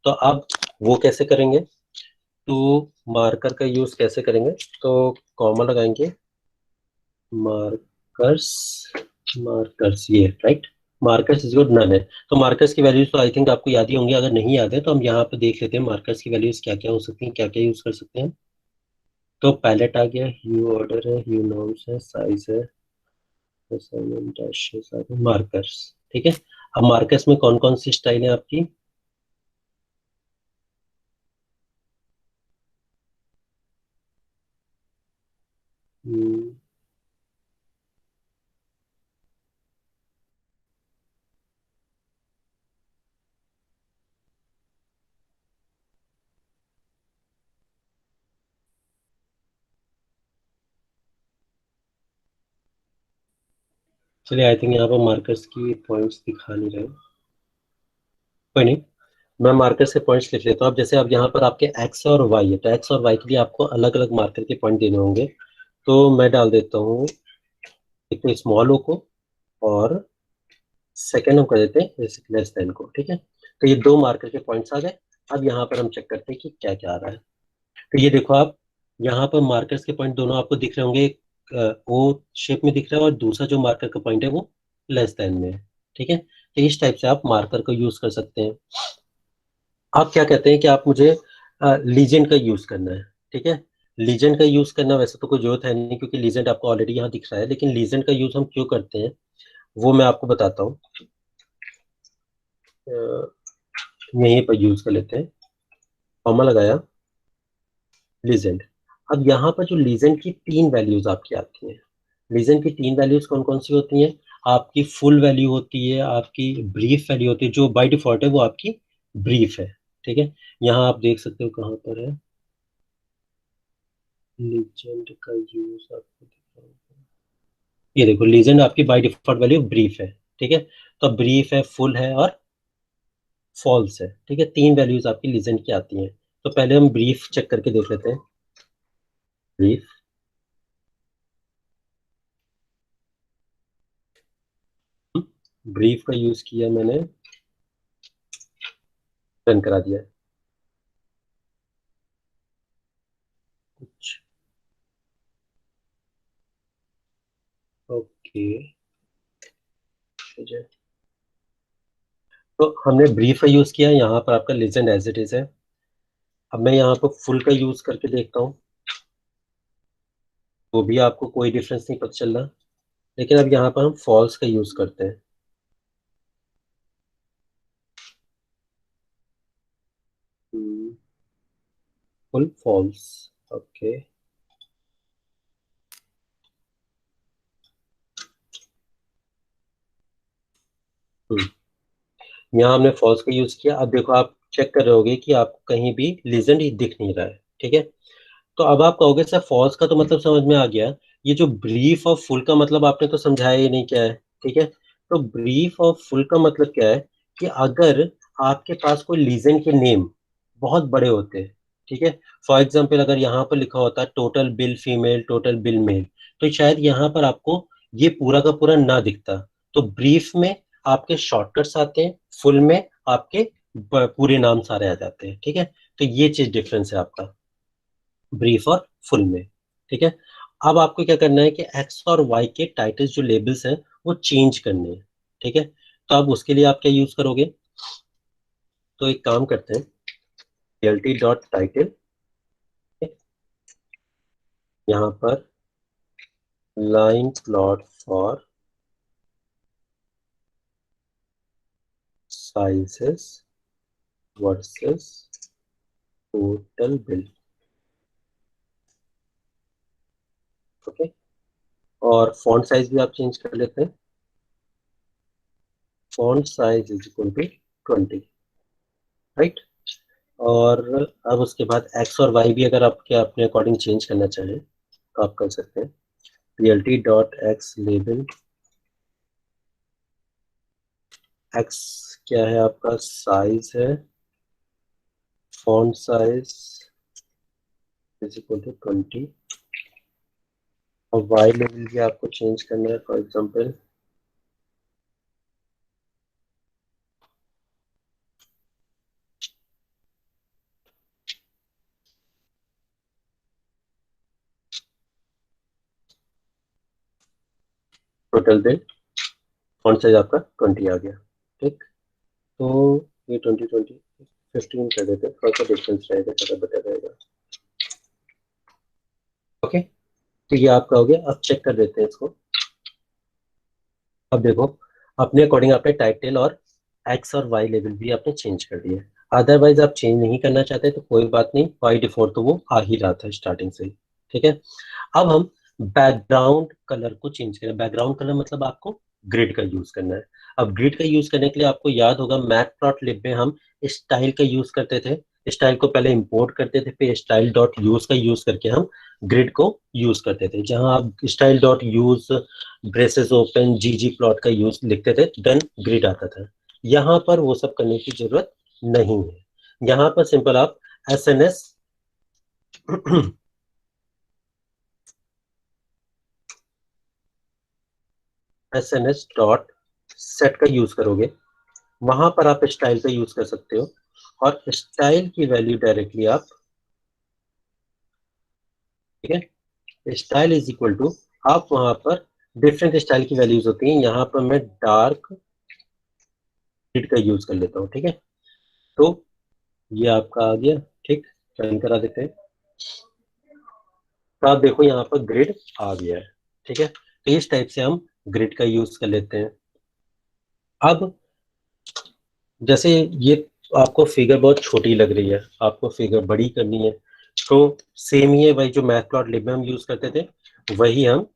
तो अब वो कैसे करेंगे? तो मार्कर का यूज कैसे करेंगे? तो कॉमा लगाएंगे, मार्कर्स, मार्कर्स ये right, markers is good none है। तो मार्कर्स की वैल्यूज तो आई थिंक आपको याद ही होंगी। अगर नहीं याद है तो हम यहाँ पे देख लेते हैं मार्कर्स की वैल्यूज क्या क्या हो सकती हैं, क्या क्या यूज कर सकते हैं। तो पैलेट आ गया, ह्यू ऑर्डर है, ह्यू नॉर्म्स है, साइज है, मार्कर्स। ठीक है, अब मार्कर्स में कौन कौन सी स्टाइल है आपकी? हम्म, चलिए आई थिंक यहाँ पर मार्कर्स की पॉइंट्स दिखा नहीं रहे, कोई नहीं, मैं मार्कर्स के पॉइंट्स लिख लेता हूँ। अब जैसे अब यहाँ पर आपके एक्स और वाई है, तो एक्स और वाई के लिए आपको अलग अलग मार्कर के पॉइंट देने होंगे। तो मैं डाल देता हूँ एक तो स्मॉल ओ को, और सेकेंड हम कर देते हैं लेस देन को। ठीक है, तो ये दो मार्कर के पॉइंट्स आ गए। अब यहाँ पर हम चेक करते हैं कि क्या क्या आ रहा है। तो ये देखो आप, यहाँ पर मार्कर्स के पॉइंट दोनों आपको दिख रहे होंगे, एक ओ शेप में दिख रहा है और दूसरा जो मार्कर का पॉइंट है वो लेस देन में है। ठीक है, तो इस टाइप से आप मार्कर को यूज कर सकते हैं। आप क्या कहते हैं कि आप मुझे लीजेंड का यूज करना है? ठीक है, लीजेंड का यूज करना वैसे तो कोई जरूरत है नहीं, क्योंकि लीजेंड आपको ऑलरेडी यहाँ दिख रहा है, लेकिन लीजेंड का यूज हम क्यों करते हैं वो मैं आपको बताता हूँ। यहीं पर यूज कर लेते हैं, कॉमा लगाया, लीजेंड। अब यहाँ पर जो लीजेंड की तीन वैल्यूज आपकी आती हैं, लीजेंड की तीन वैल्यूज कौन कौन सी होती हैं? आपकी फुल वैल्यू होती है, आपकी ब्रीफ वैल्यू होती है। जो बाय डिफॉल्ट है वो आपकी ब्रीफ है, ठीक है। यहाँ आप देख सकते हो कहाँ पर है लीजेंड का यूज, आपको दिख रहा होगा। ये देखो लीजेंड आपकी बाय डिफॉल्ट वैल्यू ब्रीफ है, ठीक है। तो ब्रीफ है, फुल है और फॉल्स है, ठीक है। तीन वैल्यूज आपकी लीजेंड की आती हैं। तो पहले हम ब्रीफ चेक करके देख लेते हैं। ब्रीफ, ब्रीफ का यूज किया मैंने, रन करा दिया कुछ। ओके, तो हमने ब्रीफ का यूज किया, यहाँ पर आपका लेजेंड एज इट इज है। अब मैं यहाँ पर फुल का यूज करके देखता हूँ, तो भी आपको कोई डिफरेंस नहीं पता चल रहा। लेकिन अब यहाँ पर हम फॉल्स का यूज करते हैं। Full false, okay. यहाँ हमने फॉल्स का यूज किया। अब देखो आप चेक कर रहे होगे कि आपको कहीं भी लेजेंड ही दिख नहीं रहा है, ठीक है। तो अब आप कहोगे सर फॉल्स का तो मतलब समझ में आ गया, ये जो ब्रीफ और फुल का मतलब आपने तो समझाया ही नहीं क्या है, ठीक है। तो ब्रीफ और फुल का मतलब क्या है कि अगर आपके पास कोई लीजेंड के नेम बहुत बड़े होते हैं, ठीक है। फॉर एग्जाम्पल अगर यहाँ पर लिखा होता है total bill female, total bill male, तो शायद यहाँ पर आपको ये पूरा का पूरा ना दिखता। तो ब्रीफ में आपके शॉर्टकट्स आते हैं, फुल में आपके पूरे नाम सारे आ जाते हैं, ठीक है। तो ये चीज डिफरेंस है आपका ब्रीफ और फुल में, ठीक है। अब आपको क्या करना है कि एक्स और वाई के टाइटल्स जो लेबल्स हैं वो चेंज करने हैं, ठीक है। तो अब उसके लिए आप क्या यूज करोगे, तो एक काम करते हैं, टी डॉट टाइटल, यहाँ पर line plot for sizes versus total bill, okay. और फॉन्ट साइज भी आप चेंज कर लेते हैं, font size is equal to 20, right. और अब उसके बाद एक्स और वाई भी अगर आपके अपने अकॉर्डिंग चेंज करना चाहें तो आप कर सकते हैं। PLT dot X label, X क्या है आपका साइज है, font size is equal to 20। और वाई लेवल भी आपको चेंज करना है, for example total bill, font size आपका 20 आ गया, ठीक। तो ये 20 20 15 कर देते हैं, थोड़ा सा डिफरेंस रहेगा, थोड़ा बेटर रहेगा, ओके। तो ये आपका हो गया। अब चेक कर देते हैं इसको। अब देखो अपने अकॉर्डिंग आपने टाइटल और एक्स और वाई लेवल भी आपने चेंज कर दिए। अदरवाइज आप चेंज नहीं करना चाहते तो कोई बात नहीं, बाई डिफॉल्ट तो वो आ ही रहा था स्टार्टिंग से ही, ठीक है। अब हम बैकग्राउंड कलर को चेंज करें। बैकग्राउंड कलर मतलब आपको ग्रिड का यूज करना है। अब ग्रिड का यूज करने के लिए आपको याद होगा मैटप्लॉटलिब में हम स्टाइल का यूज करते थे। स्टाइल को पहले इंपोर्ट करते थे, फिर स्टाइल डॉट यूज का यूज करके हम ग्रिड को यूज करते थे। जहां आप style dot use braces open जीजी प्लॉट का यूज लिखते थे, देन ग्रिड आता था। यहाँ पर वो सब करने की जरूरत नहीं है। यहाँ पर सिंपल आप S N S S N S dot set का यूज करोगे, वहां पर आप स्टाइल का यूज कर सकते हो। और स्टाइल की वैल्यू डायरेक्टली आप, ठीक है, स्टाइल इज इक्वल टू, आप वहां पर डिफरेंट स्टाइल की वैल्यूज होती हैं। यहाँ पर मैं डार्क ग्रिड का यूज कर लेता हूँ, ठीक है। तो ये आपका आ गया, ठीक। रन करा देते हैं। तो आप देखो यहाँ पर ग्रिड आ गया है, ठीक है। तो इस टाइप से हम ग्रिड का यूज कर लेते हैं। अब जैसे ये आपको फिगर बहुत छोटी लग रही है, आपको फिगर बड़ी करनी है, तो सेम ही है वही जो मैथप्लॉटलिब में हम यूज करते थे, वही हम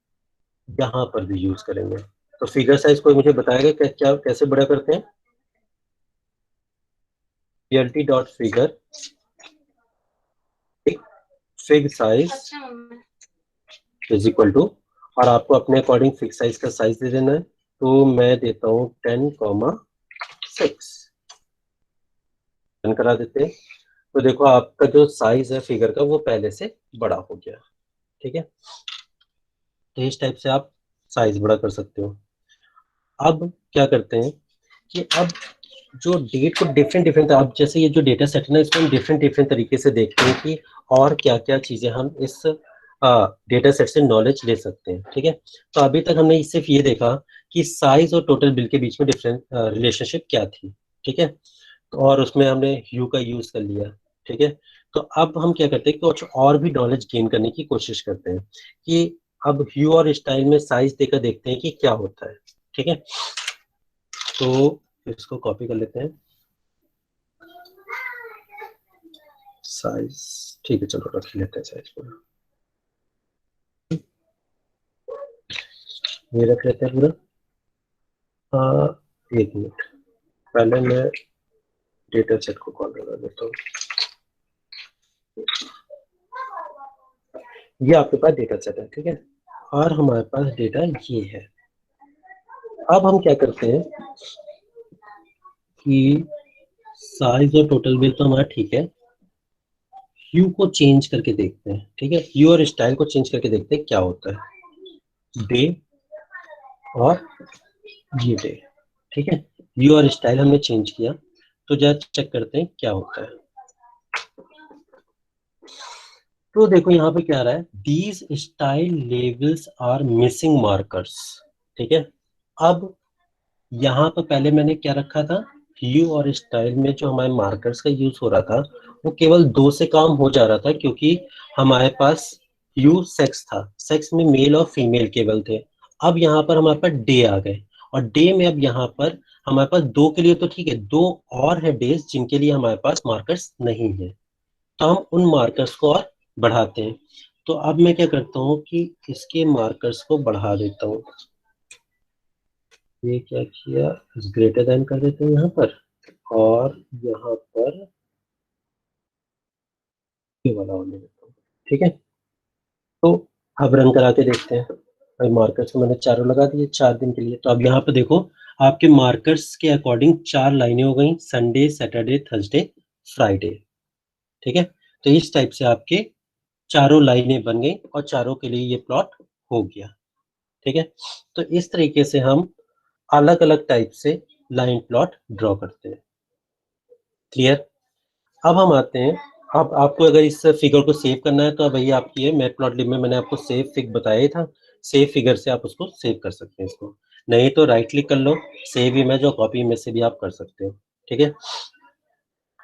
यहाँ पर भी यूज करेंगे। तो फिगर साइज कोई मुझे बताएगा क्या क्या कैसे बड़ा करते हैं? plt dot figure fig size is equal to, और आपको अपने अकॉर्डिंग फिक्स साइज का साइज दे देना है। तो मैं देता हूँ 10,6 रन करा देते हैं। तो देखो आपका जो साइज है फिगर का वो पहले से बड़ा हो गया। ठीक है, तो इस टाइप से आप साइज बड़ा कर सकते हो। अब क्या करते हैं कि अब जो डेट को डिफरेंट डिफरेंट, अब जैसे ये जो डेटा सेट है ना, इसको हम डिफरेंट डिफरेंट तरीके से देखते हैं कि और क्या क्या चीजें हम इस डेटा सेट से नॉलेज ले सकते हैं। ठीक है, तो अभी तक हमने सिर्फ ये देखा कि साइज और टोटल बिल के बीच में डिफरेंट रिलेशनशिप क्या थी। ठीक है, तो और उसमें हमने ह्यू का यूज कर लिया। ठीक है, तो अब हम क्या करते हैं कि कुछ और भी नॉलेज गेन करने की कोशिश करते हैं कि अब ह्यू और स्टाइल में साइज देकर देखते हैं कि क्या होता है। ठीक है, तो इसको कॉपी कर लेते हैं साइज। ठीक है, चलो रख लेते हैं साइज पूरा, ये रख लेते हैं पूरा। हाँ, एक मिनट, पहले मैं डेटा सेट को कॉल लगा देता हूँ। ये आपके पास डेटा सेट है, ठीक है, और हमारे पास डेटा ये है। अब हम क्या करते हैं कि साइज और टोटल बिल तो हमारा ठीक है, ह्यू को चेंज करके देखते हैं। ठीक है, ह्यू और स्टाइल को चेंज करके देखते हैं क्या होता है। डे और ये डे, ठीक है, ह्यू और स्टाइल हमने चेंज किया, तो जरा चेक करते हैं क्या होता है। तो देखो यहाँ पे क्या आ रहा है, these style levels are missing markers. ठीक है, अब यहाँ पर पहले मैंने क्या रखा था, ह्यू और स्टाइल में जो हमारे मार्कर्स का यूज हो रहा था वो केवल दो से काम हो जा रहा था, क्योंकि हमारे पास ह्यू सेक्स था, सेक्स में मेल और फीमेल केवल थे। अब यहाँ पर हमारे पास डे आ गए, और डे में अब यहाँ पर हमारे पास दो के लिए तो ठीक है, दो और है डेज जिनके लिए हमारे पास मार्कर्स नहीं है, तो हम उन मार्कर्स को और बढ़ाते हैं। तो अब मैं क्या करता हूँ कि इसके मार्कर्स को बढ़ा देता हूँ। ये क्या किया, ग्रेटर देन कर देते हैं यहाँ पर, और यहाँ पर ये वाला होने देता हूँ। ठीक है, तो अब रन करा के देखते हैं। भाई मार्कर्स को मैंने चारों लगा दिए 4 दिन के लिए, तो अब यहाँ पे देखो आपके मार्कर्स के अकॉर्डिंग 4 लाइनें हो गई, संडे सैटरडे थर्सडे फ्राइडे। ठीक है, तो इस टाइप से आपके चारों लाइनें बन गई और चारों के लिए ये प्लॉट हो गया। ठीक है, तो इस तरीके से हम अलग अलग टाइप से लाइन प्लॉट ड्रॉ करते हैं। क्लियर? अब हम आते हैं, अब आपको अगर इस फिगर को सेव करना है तो भाई आपकी है मैटप्लॉटलिब में, मैंने आपको सेव फिग बताया ही था, सेव फिगर से आप उसको सेव कर सकते हैं इसको, नहीं तो राइट क्लिक कर लो, सेव इमेज और कॉपी इमेज से भी आप कर सकते हो। ठीक है,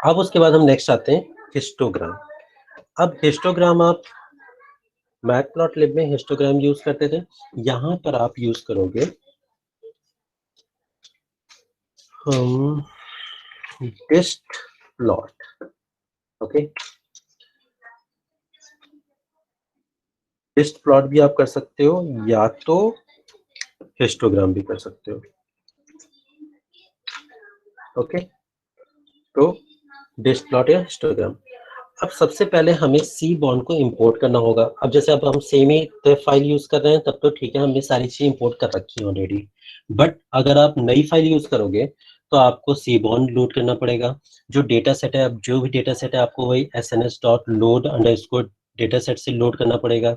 अब उसके बाद हम नेक्स्ट आते हैं हिस्टोग्राम। अब हिस्टोग्राम आप मैटप्लॉटलिब में हिस्टोग्राम यूज करते थे, यहाँ पर आप यूज करोगे हम डिस्ट प्लॉट। ओके, डिस्ट प्लॉट भी आप कर सकते हो या तो हिस्टोग्राम भी कर सकते हो। ओके, तो डिस्ट प्लॉट या हिस्टोग्राम। अब सबसे पहले हमें सी बॉन्ड को इंपोर्ट करना होगा। अब जैसे अब हम सेम ही फाइल यूज कर रहे हैं तब तो ठीक है, हमने सारी चीजें इंपोर्ट कर रखी है ऑलरेडी, बट अगर आप नई फाइल यूज करोगे तो आपको सी बॉन्ड लोड करना पड़ेगा। जो डेटा सेट है, अब जो भी डेटा सेट है आपको वही sns.load_, डेटा सेट से लोड करना पड़ेगा।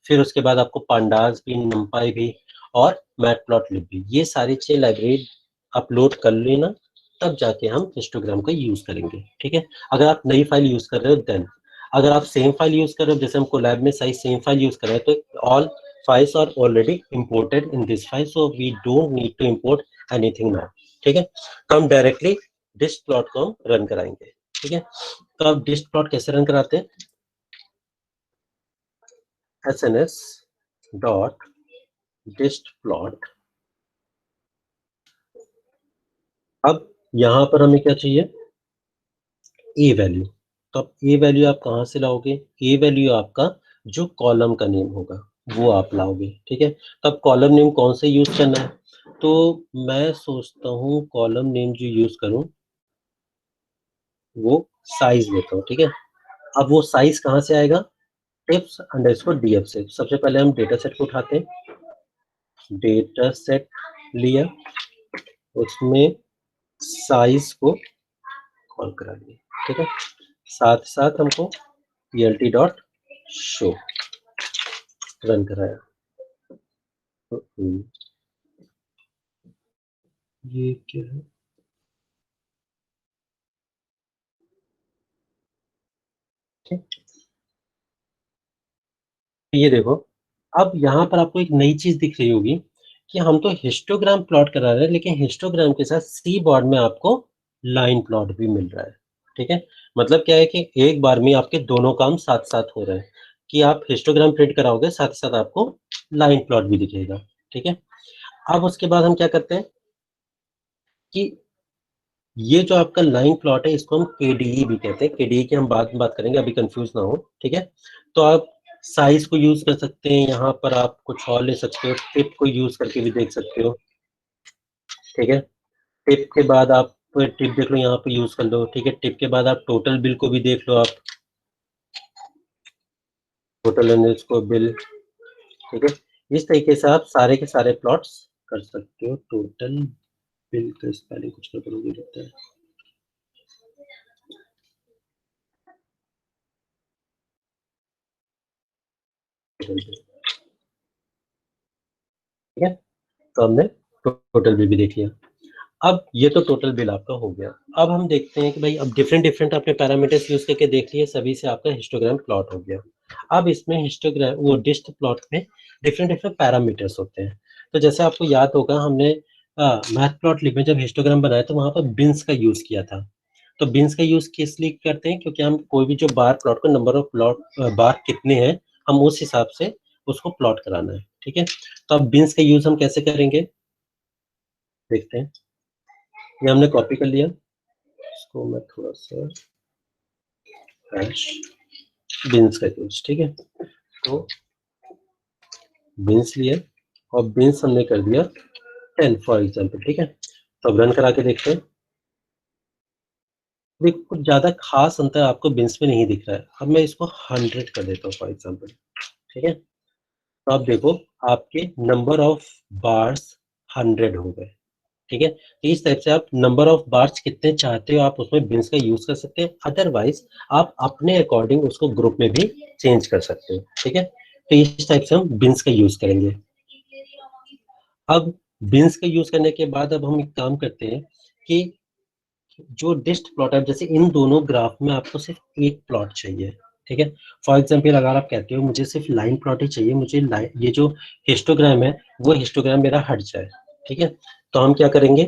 फिर उसके बाद आपको पांडास भी, नंपाई भी और मैटप्लॉटलिब भी, ये सारी चीजें लाइब्रेरी अपलोड कर लेना, तब जाके हम हिस्टोग्राम का यूज करेंगे। ठीक है, अगर आप नई फाइल यूज कर रहे हो देन, अगर आप सेम फाइल यूज कर रहे हो, जैसे हम कोलैब में साइज सेम फाइल यूज कर रहे हैं, तो all files are already imported in this file, so we don't need to import anything now. ठीक है, तो हम डायरेक्टली डिस्ट प्लॉट को हम रन कराएंगे। ठीक है, तो आप डिस्ट प्लॉट कैसे रन कराते हैं, sns डॉट डिस्ट प्लॉट। अब यहाँ पर हमें क्या चाहिए, ए वैल्यू। तो अब ए वैल्यू आप कहाँ से लाओगे, ए वैल्यू आपका जो कॉलम का नेम होगा वो आप लाओगे। ठीक है, तो अब कॉलम नेम कौन से यूज करना है, तो मैं सोचता हूँ कॉलम नेम जो यूज करूँ वो साइज लेता हूँ, ठीक है। अब वो साइज कहाँ से आएगा? टिप्स अंडरस्कोर डीएफ से। सबसे पहले हम डेटा सेट को उठाते हैं, डेटा सेट लिया, उसमें साइज को कॉल करा दिया, ठीक है। साथ साथ हमको plt डॉट शो रन कराया। तो ये क्या है? ठीक। ये देखो, अब यहाँ पर आपको एक नई चीज दिख रही होगी कि हम तो हिस्टोग्राम प्लॉट करा रहे हैं, लेकिन हिस्टोग्राम के साथ सी बोर्ड में आपको लाइन प्लॉट भी मिल रहा है, ठीक है। मतलब क्या है कि एक बार में आपके दोनों काम साथ साथ हो रहे हैं, कि आप हिस्टोग्राम प्रिंट कराओगे साथ साथ आपको लाइन प्लॉट भी दिखेगा, ठीक है। अब उसके बाद हम क्या करते हैं कि ये जो आपका लाइन प्लॉट है इसको हम केडीई भी कहते हैं। केडीई की हम बाद में बात करेंगे, अभी कंफ्यूज ना हो, ठीक है। तो आप साइज को यूज कर सकते हैं, यहाँ पर आप कुछ और ले सकते हो, टिप को यूज करके भी देख सकते हो, ठीक है। टिप के बाद आप टिप देख लो, यहाँ पे यूज कर लो, ठीक है। टिप के बाद आप टोटल बिल को भी देख लो, आप टोटल को बिल, ठीक है। इस तरीके से आप सारे के सारे प्लॉट्स कर सकते हो। टोटल बिल का स्पेलिंग कुछ ना करोगे लगता है, ठीक है। तो हमने टोटल बिल भी देख लिया। अब ये तो टोटल बिल आपका हो गया। अब हम देखते हैं कि भाई अब डिफरेंट डिफरेंट आपने पैरामीटर्स यूज करके देख लिए, सभी से आपका हिस्टोग्राम प्लॉट हो गया। अब इसमें हिस्टोग्राम वो डिस्ट प्लॉट में डिफरेंट डिफरेंट पैरामीटर्स होते हैं। तो जैसे आपको याद होगा, हमने मैथ प्लॉट लिख में जब हिस्टोग्राम बनाया तो वहां पर बिन्स का यूज किया था। तो बिन्स का यूज किस लिए करते हैं? क्योंकि हम कोई भी जो बार प्लॉट को, नंबर ऑफ प्लॉट बार कितने हैं, हम उस हिसाब से उसको प्लॉट कराना है, ठीक है। तो अब बिन्स का यूज हम कैसे करेंगे देखते हैं। ये हमने कॉपी कर लिया, इसको मैं थोड़ा सा हैश बिन्स का यूज, ठीक है। तो बिन्स लिया और बिन्स हमने कर दिया 10 फॉर एग्जाम्पल, ठीक है। तो अब रन करा के देखते हैं। अभी कुछ ज्यादा खास अंतर आपको बिन्स में नहीं दिख रहा है। अब मैं इसको 100 कर देता हूँ फॉर एग्जाम्पल, ठीक है। तो आप देखो, आपके नंबर ऑफ बार्स 100 हो गए, ठीक है। तो इस टाइप से आप नंबर ऑफ बार्स कितने चाहते हो आप उसमें बिन्स का यूज कर सकते हैं। अदरवाइज आप अपने अकॉर्डिंग उसको ग्रुप में भी चेंज कर सकते हो, ठीक है। तो इस टाइप से हम बिन्स का यूज करेंगे। अब बिन्स का यूज करने के बाद अब हम एक काम करते हैं कि जो डिस्ट प्लॉट है, जैसे इन दोनों ग्राफ में आपको सिर्फ एक प्लॉट चाहिए, ठीक है। फॉर एग्जाम्पल अगर आप कहते हो मुझे सिर्फ लाइन प्लॉट ही चाहिए, मुझे लाइन, ये जो हिस्टोग्राम है वो हिस्टोग्राम मेरा हट जाए, ठीक है। तो हम क्या करेंगे,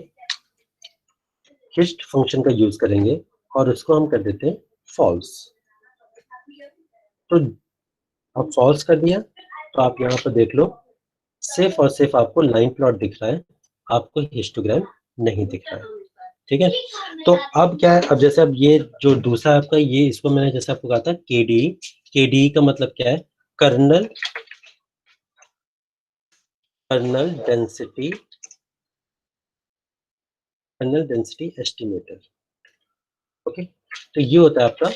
हिस्ट फंक्शन का यूज करेंगे और उसको हम कर देते हैं फॉल्स। तो अब फॉल्स कर दिया तो आप यहाँ पर देख लो, सिर्फ और सिर्फ आपको लाइन प्लॉट दिख रहा है, आपको हिस्टोग्राम नहीं दिख रहा है, ठीक है। तो अब क्या है, अब जैसे अब ये जो दूसरा आपका, ये इसको मैंने जैसे आपको कहा था केडी, केडी का मतलब क्या है? Kernel kernel density kernel density estimator, okay. तो ये होता है आपका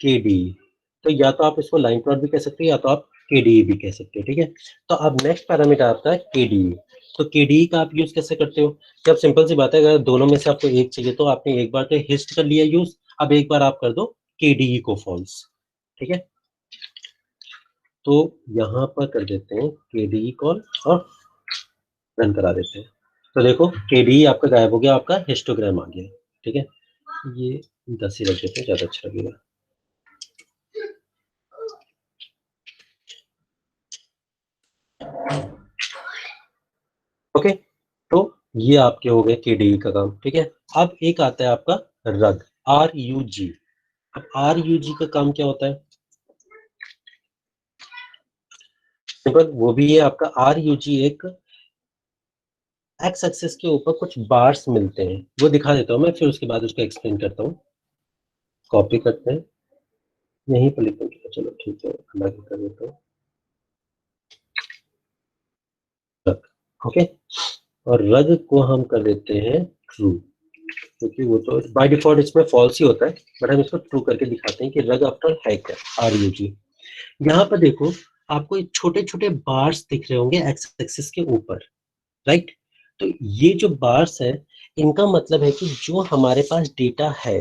केडी। तो या तो आप इसको लाइन प्लॉट भी कह सकते हो या तो आप केडी भी कह सकते हो, ठीक है। तो अब नेक्स्ट पैरामीटर आता है केडी। तो केडी का आप यूज कैसे करते हो? जब सिंपल सी बात है, अगर दोनों में से आपको एक चाहिए तो आपने एक बार तो हिस्ट कर लिया यूज, अब एक बार आप कर दो केडी को फॉल्स, ठीक है। तो यहाँ पर कर देते हैं केडी कॉल और रन करा देते हैं। तो देखो केडी आपका गायब हो गया, आपका हिस्टोग्राम आ गया, ठीक है। ये 10 ही रख देते हैं, ज्यादा अच्छा लगेगा। ओके, तो ये आपके हो गए केडी का काम, ठीक है। अब एक आता है आपका रग, आर यू जी। अब आर यू जी का काम क्या होता है? सिंपल, वो भी है आपका आर यू जी, एक एक्स एक्सिस के ऊपर कुछ बार्स मिलते हैं, वो दिखा देता हूँ मैं, फिर उसके बाद उसको एक्सप्लेन करता हूँ। कॉपी करते हैं, यहीं पर लिख देंगे, चलो ठीक है, अलग कर देता हूँ। ओके, और रग को हम कर देते हैं ट्रू, क्योंकि वो तो बाय डिफॉल्ट इसमें फॉल्स ही होता है, बट हम इसको ट्रू करके दिखाते हैं कि रग आफ्टर है क्या, RUG। यहाँ पर देखो आपको छोटे छोटे बार्स दिख रहे होंगे एक्स एक्सिस के ऊपर, राइट। तो ये जो बार्स है इनका मतलब है कि जो हमारे पास डेटा है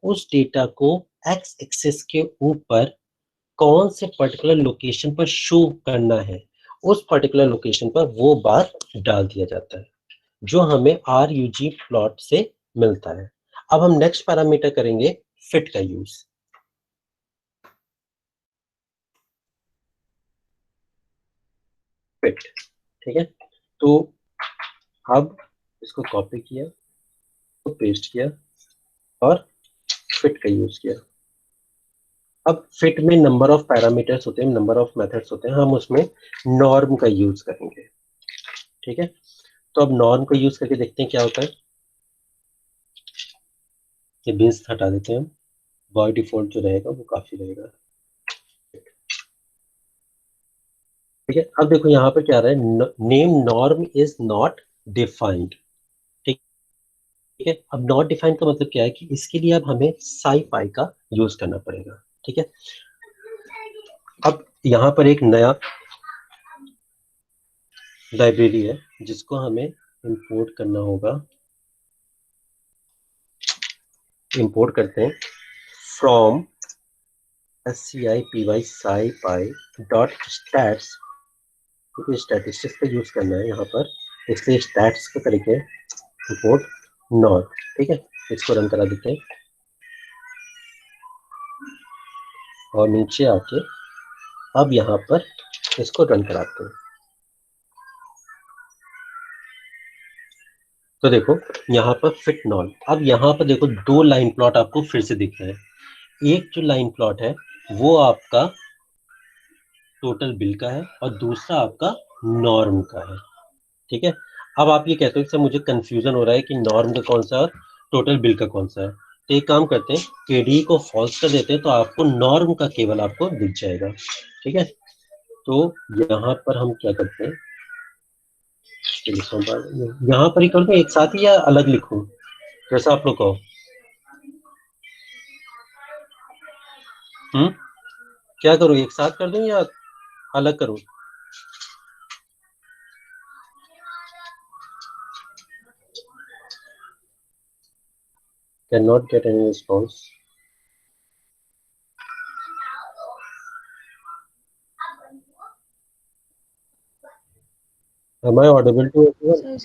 उस डेटा को एक्स एक्सिस के ऊपर कौन से पर्टिकुलर लोकेशन पर शो करना है, उस पर्टिकुलर लोकेशन पर वो बार डाल दिया जाता है, जो हमें RUG प्लॉट से मिलता है। अब हम नेक्स्ट पैरामीटर करेंगे फिट का यूज। फिट, ठीक है। तो अब इसको कॉपी किया, तो पेस्ट किया और फिट का यूज किया। अब फिट में नंबर ऑफ पैरामीटर्स होते हैं, नंबर ऑफ मेथड्स होते हैं, हम उसमें नॉर्म का यूज करेंगे, ठीक है। तो अब नॉर्म का यूज करके देखते हैं क्या होता है। ये बीन्स हटा देते हैं हम, बाय डिफॉल्ट जो रहेगा वो काफी रहेगा, ठीक है। अब देखो यहाँ पर क्या आ रहा है, name norm is not defined, ठीक है। अब नॉट डिफाइंड का मतलब क्या है कि इसके लिए अब हमें SciPy का यूज करना पड़ेगा, ठीक है। अब यहाँ पर एक नया लाइब्रेरी है जिसको हमें इंपोर्ट करना होगा। इंपोर्ट करते हैं from SCIPY SciPy dot stats, क्योंकि स्टैटिस्टिक्स का यूज करना है यहाँ पर, इसलिए स्टैट्स को करके इंपोर्ट नॉट, ठीक है। इसको रन करा देते हैं और नीचे आके अब यहाँ पर इसको रन कराते हैं। तो देखो यहाँ पर फिट नॉन, अब यहाँ पर देखो दो लाइन प्लॉट आपको फिर से दिख रहे हैं। एक जो लाइन प्लॉट है वो आपका टोटल बिल का है और दूसरा आपका नॉर्म का है, ठीक है। अब आप ये कहते हो कि सर मुझे कंफ्यूजन हो रहा है कि नॉर्म का कौन सा और टोटल बिल का कौन सा है, तो एक काम करते हैं केडी को फॉल्स कर देते हैं तो आपको नॉर्म का केवल आपको दिख जाएगा, ठीक है। तो यहाँ पर हम क्या करते हैं, यहाँ पर ही कर दूं एक साथ ही या अलग लिखूं, जैसा आप लोग कहो। क्या करूं, एक साथ कर दूं या अलग करूं? Can not get any response. Am I audible to everyone?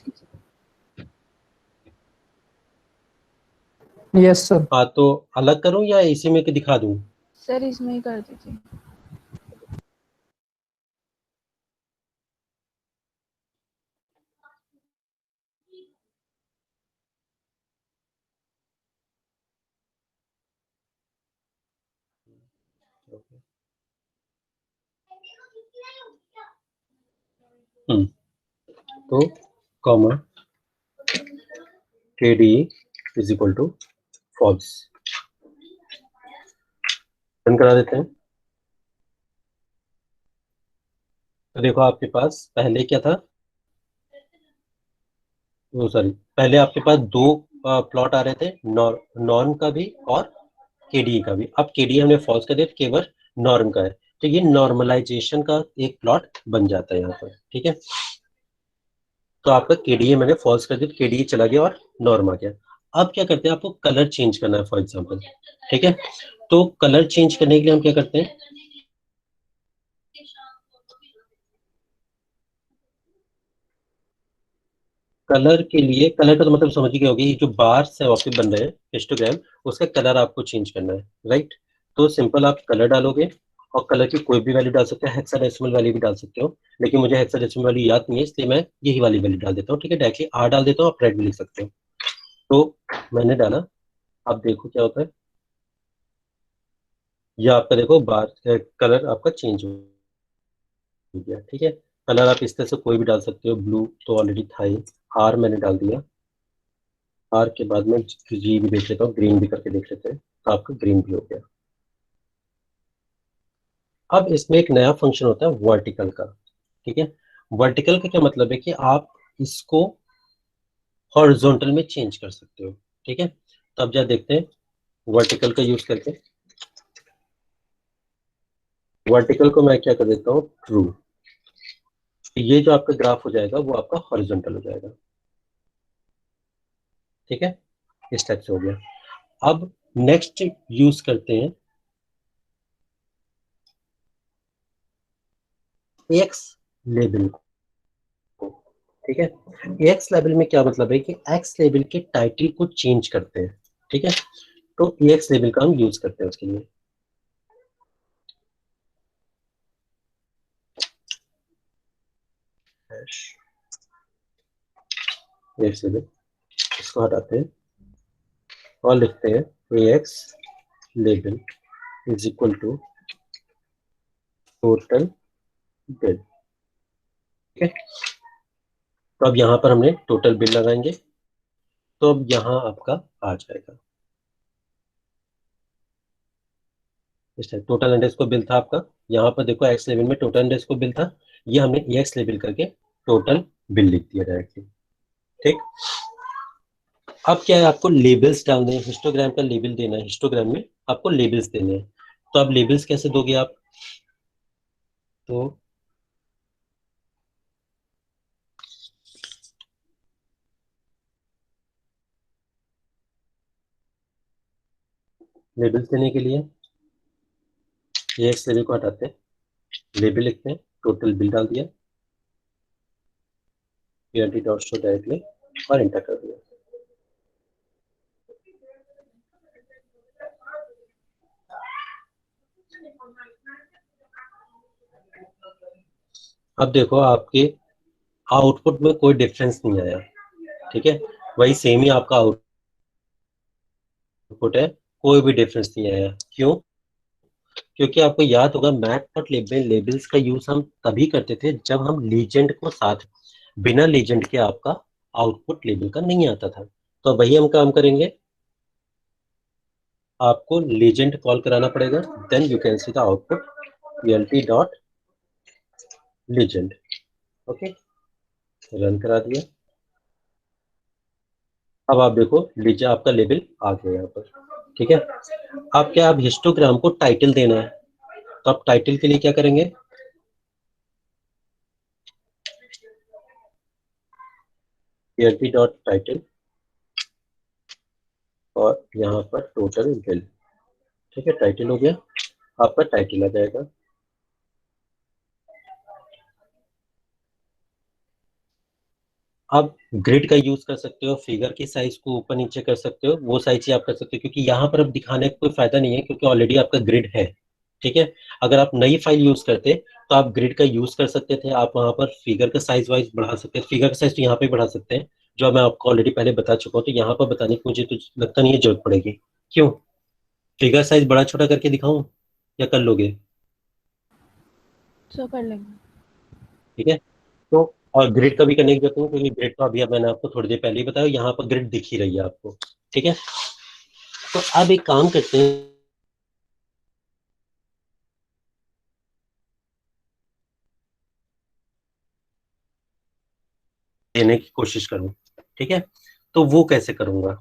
Yes sir. हाँ तो अलग करूं या इसी में के दिखा दूं? सर इसमें ही कर दीजिए। तो comma KD is equal to false, run करा देते हैं। तो देखो आपके पास पहले क्या था, वो सॉरी, पहले आपके पास दो प्लॉट आ रहे थे, नॉर्म का भी और केडीए का भी। अब केडीए हमने फॉल्स कर दिया, केवल नॉर्म का है, तो ये नॉर्मलाइजेशन का एक प्लॉट बन जाता है यहाँ पर, ठीक है। तो आपका केडीए मैंने फॉल्स कर दिया, केडीए चला गया और नॉर्म आ गया। अब क्या करते हैं, आपको कलर चेंज करना है फॉर एग्जाम्पल, ठीक है। तो कलर चेंज करने के लिए हम क्या करते हैं, कलर के लिए, कलर का तो मतलब समझ ही गए होगी, ये जो बार्स है आपके बन रहे हैं हिस्टोग्राम, उसका कलर आपको चेंज करना है, राइट। तो सिंपल आप कलर डालोगे और कलर की कोई भी वैल्यू डाल सकते हो, हेक्साडेसिमल वैल्यू भी डाल सकते हो, लेकिन मुझे हेक्साडेसिमल वैल्यू याद नहीं है इसलिए मैं यही वाली वैल्यू डाल देता हूँ, ठीक है। डायरेक्टली R डाल देता हूँ, आप रेड भी लिख सकते हो। तो मैंने डाला, अब देखो क्या होता है, ये आपका देखो बार कलर आपका चेंज हो गया, ठीक है। कलर आप इस तरह से कोई भी डाल सकते हो, ब्लू तो ऑलरेडी था ही, R मैंने डाल दिया, R के बाद में जी भी देख लेता हूँ, ग्रीन भी करके देख लेते हैं, तो आपका ग्रीन भी हो गया। अब इसमें एक नया फंक्शन होता है वर्टिकल का, ठीक है। वर्टिकल का क्या मतलब है कि आप इसको हॉरिजॉन्टल में चेंज कर सकते हो। ठीक है, तो अब जा देखते हैं वर्टिकल का यूज करके। वर्टिकल को मैं क्या कर देता हूँ, ट्रू। ये जो आपका ग्राफ हो जाएगा वो आपका हॉरिजॉन्टल हो जाएगा। ठीक है, इस टाइप से हो गया। अब नेक्स्ट यूज करते हैं एक्स लेबल को। ठीक है, एक्स लेबल में क्या मतलब है कि एक्स लेबल के टाइटल को चेंज करते हैं। ठीक है, तो एक्स लेबल का हम यूज करते हैं उसके लिए। एक्स लेबल, इसको हटाते हैं और लिखते हैं X label is equal to total bill. ठीक है, तो अब यहाँ पर हमने टोटल बिल लगाएंगे, तो अब यहाँ आपका आ जाएगा इस टाइप। टोटल अंडरस्कोर बिल था आपका, यहाँ पर देखो एक्स लेवल में टोटल अंडरस्कोर बिल था, ये हमने एक्स लेवल करके टोटल बिल लिख दिया डायरेक्टली। ठीक, अब क्या है, आपको लेबल्स डालने हैं, हिस्टोग्राम का लेबल देना है, हिस्टोग्राम में आपको लेबल्स देने हैं। तो आप लेबल्स कैसे दोगे आप, तो लेबल्स देने के लिए ये एक्स लेवल को हटाते हैं, लेबल लिखते हैं, टोटल बिल डाल दिया, पीएनटी डॉट शो डायरेक्टली और एंटर कर दिया। अब देखो आपके आउटपुट में कोई डिफरेंस नहीं आया। ठीक है, वही सेम ही आपका आउटपुट है, कोई भी डिफरेंस नहीं आया। क्यों, क्योंकि आपको याद होगा मैटप्लॉटलिब में लेबल्स का यूज हम तभी करते थे जब हम लीजेंड को साथ, बिना लीजेंड के आपका आउटपुट लेबल का नहीं आता था। तो वही हम काम करेंगे, आपको लीजेंड कॉल कराना पड़ेगा, then you can see the output plt dot legend. Okay, run करा दिया। अब आप देखो लीजिए आपका लेबल आ गया यहाँ पर। ठीक है, अब क्या, आप हिस्टोग्राम को टाइटल देना है, तो आप टाइटल के लिए क्या करेंगे, plt डॉट टाइटल और यहाँ पर टोटल बिल। ठीक है, टाइटल हो गया, आपका टाइटल आ जाएगा। आप ग्रिड का यूज कर सकते हो, फिगर की साइज को ऊपर नीचे कर सकते हो, वो साइज ही आप कर सकते हो, क्योंकि यहाँ पर अब दिखाने का कोई फायदा नहीं है क्योंकि ऑलरेडी आपका ग्रिड है। ठीक है, अगर आप नई फाइल यूज करते तो आप ग्रिड का यूज कर सकते थे, आप वहां पर फिगर का साइज वाइज बढ़ा सकते थे, फिगर का साइज तो यहाँ पे बढ़ा सकते हैं, जो मैं आपको ऑलरेडी पहले बता चुका हूँ, तो यहाँ पर बताने की मुझे तो लगता नहीं है जरूरत पड़ेगी। क्यों, फिगर साइज बड़ा छोटा करके दिखाऊं या कर लोगे, सो कर लेंगे। ठीक है, तो और ग्रिड का भी करने की जरूरत नहीं, क्योंकि ग्रिड तो अभी मैंने आपको थोड़ी देर पहले ही बताया, यहाँ पर ग्रिड दिख ही रही है आपको। ठीक है, तो अब एक काम करते हैं, देने की कोशिश करूं। ठीक है, तो वो कैसे करूंगा,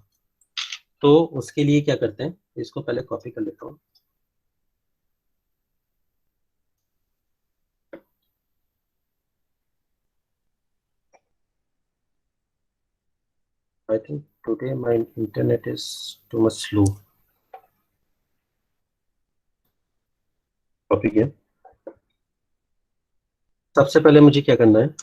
तो उसके लिए क्या करते हैं, इसको पहले कॉपी कर लेता हूँ। I think today my internet is too much slow. Copy किया, सबसे पहले मुझे क्या करना है,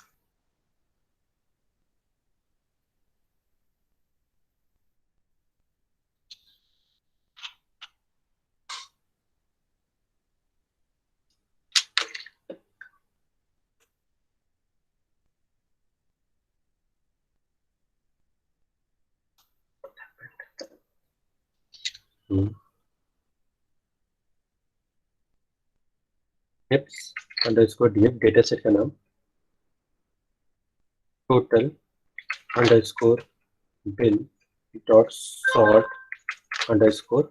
dips underscore DF, data set का नाम total underscore bill dot sort underscore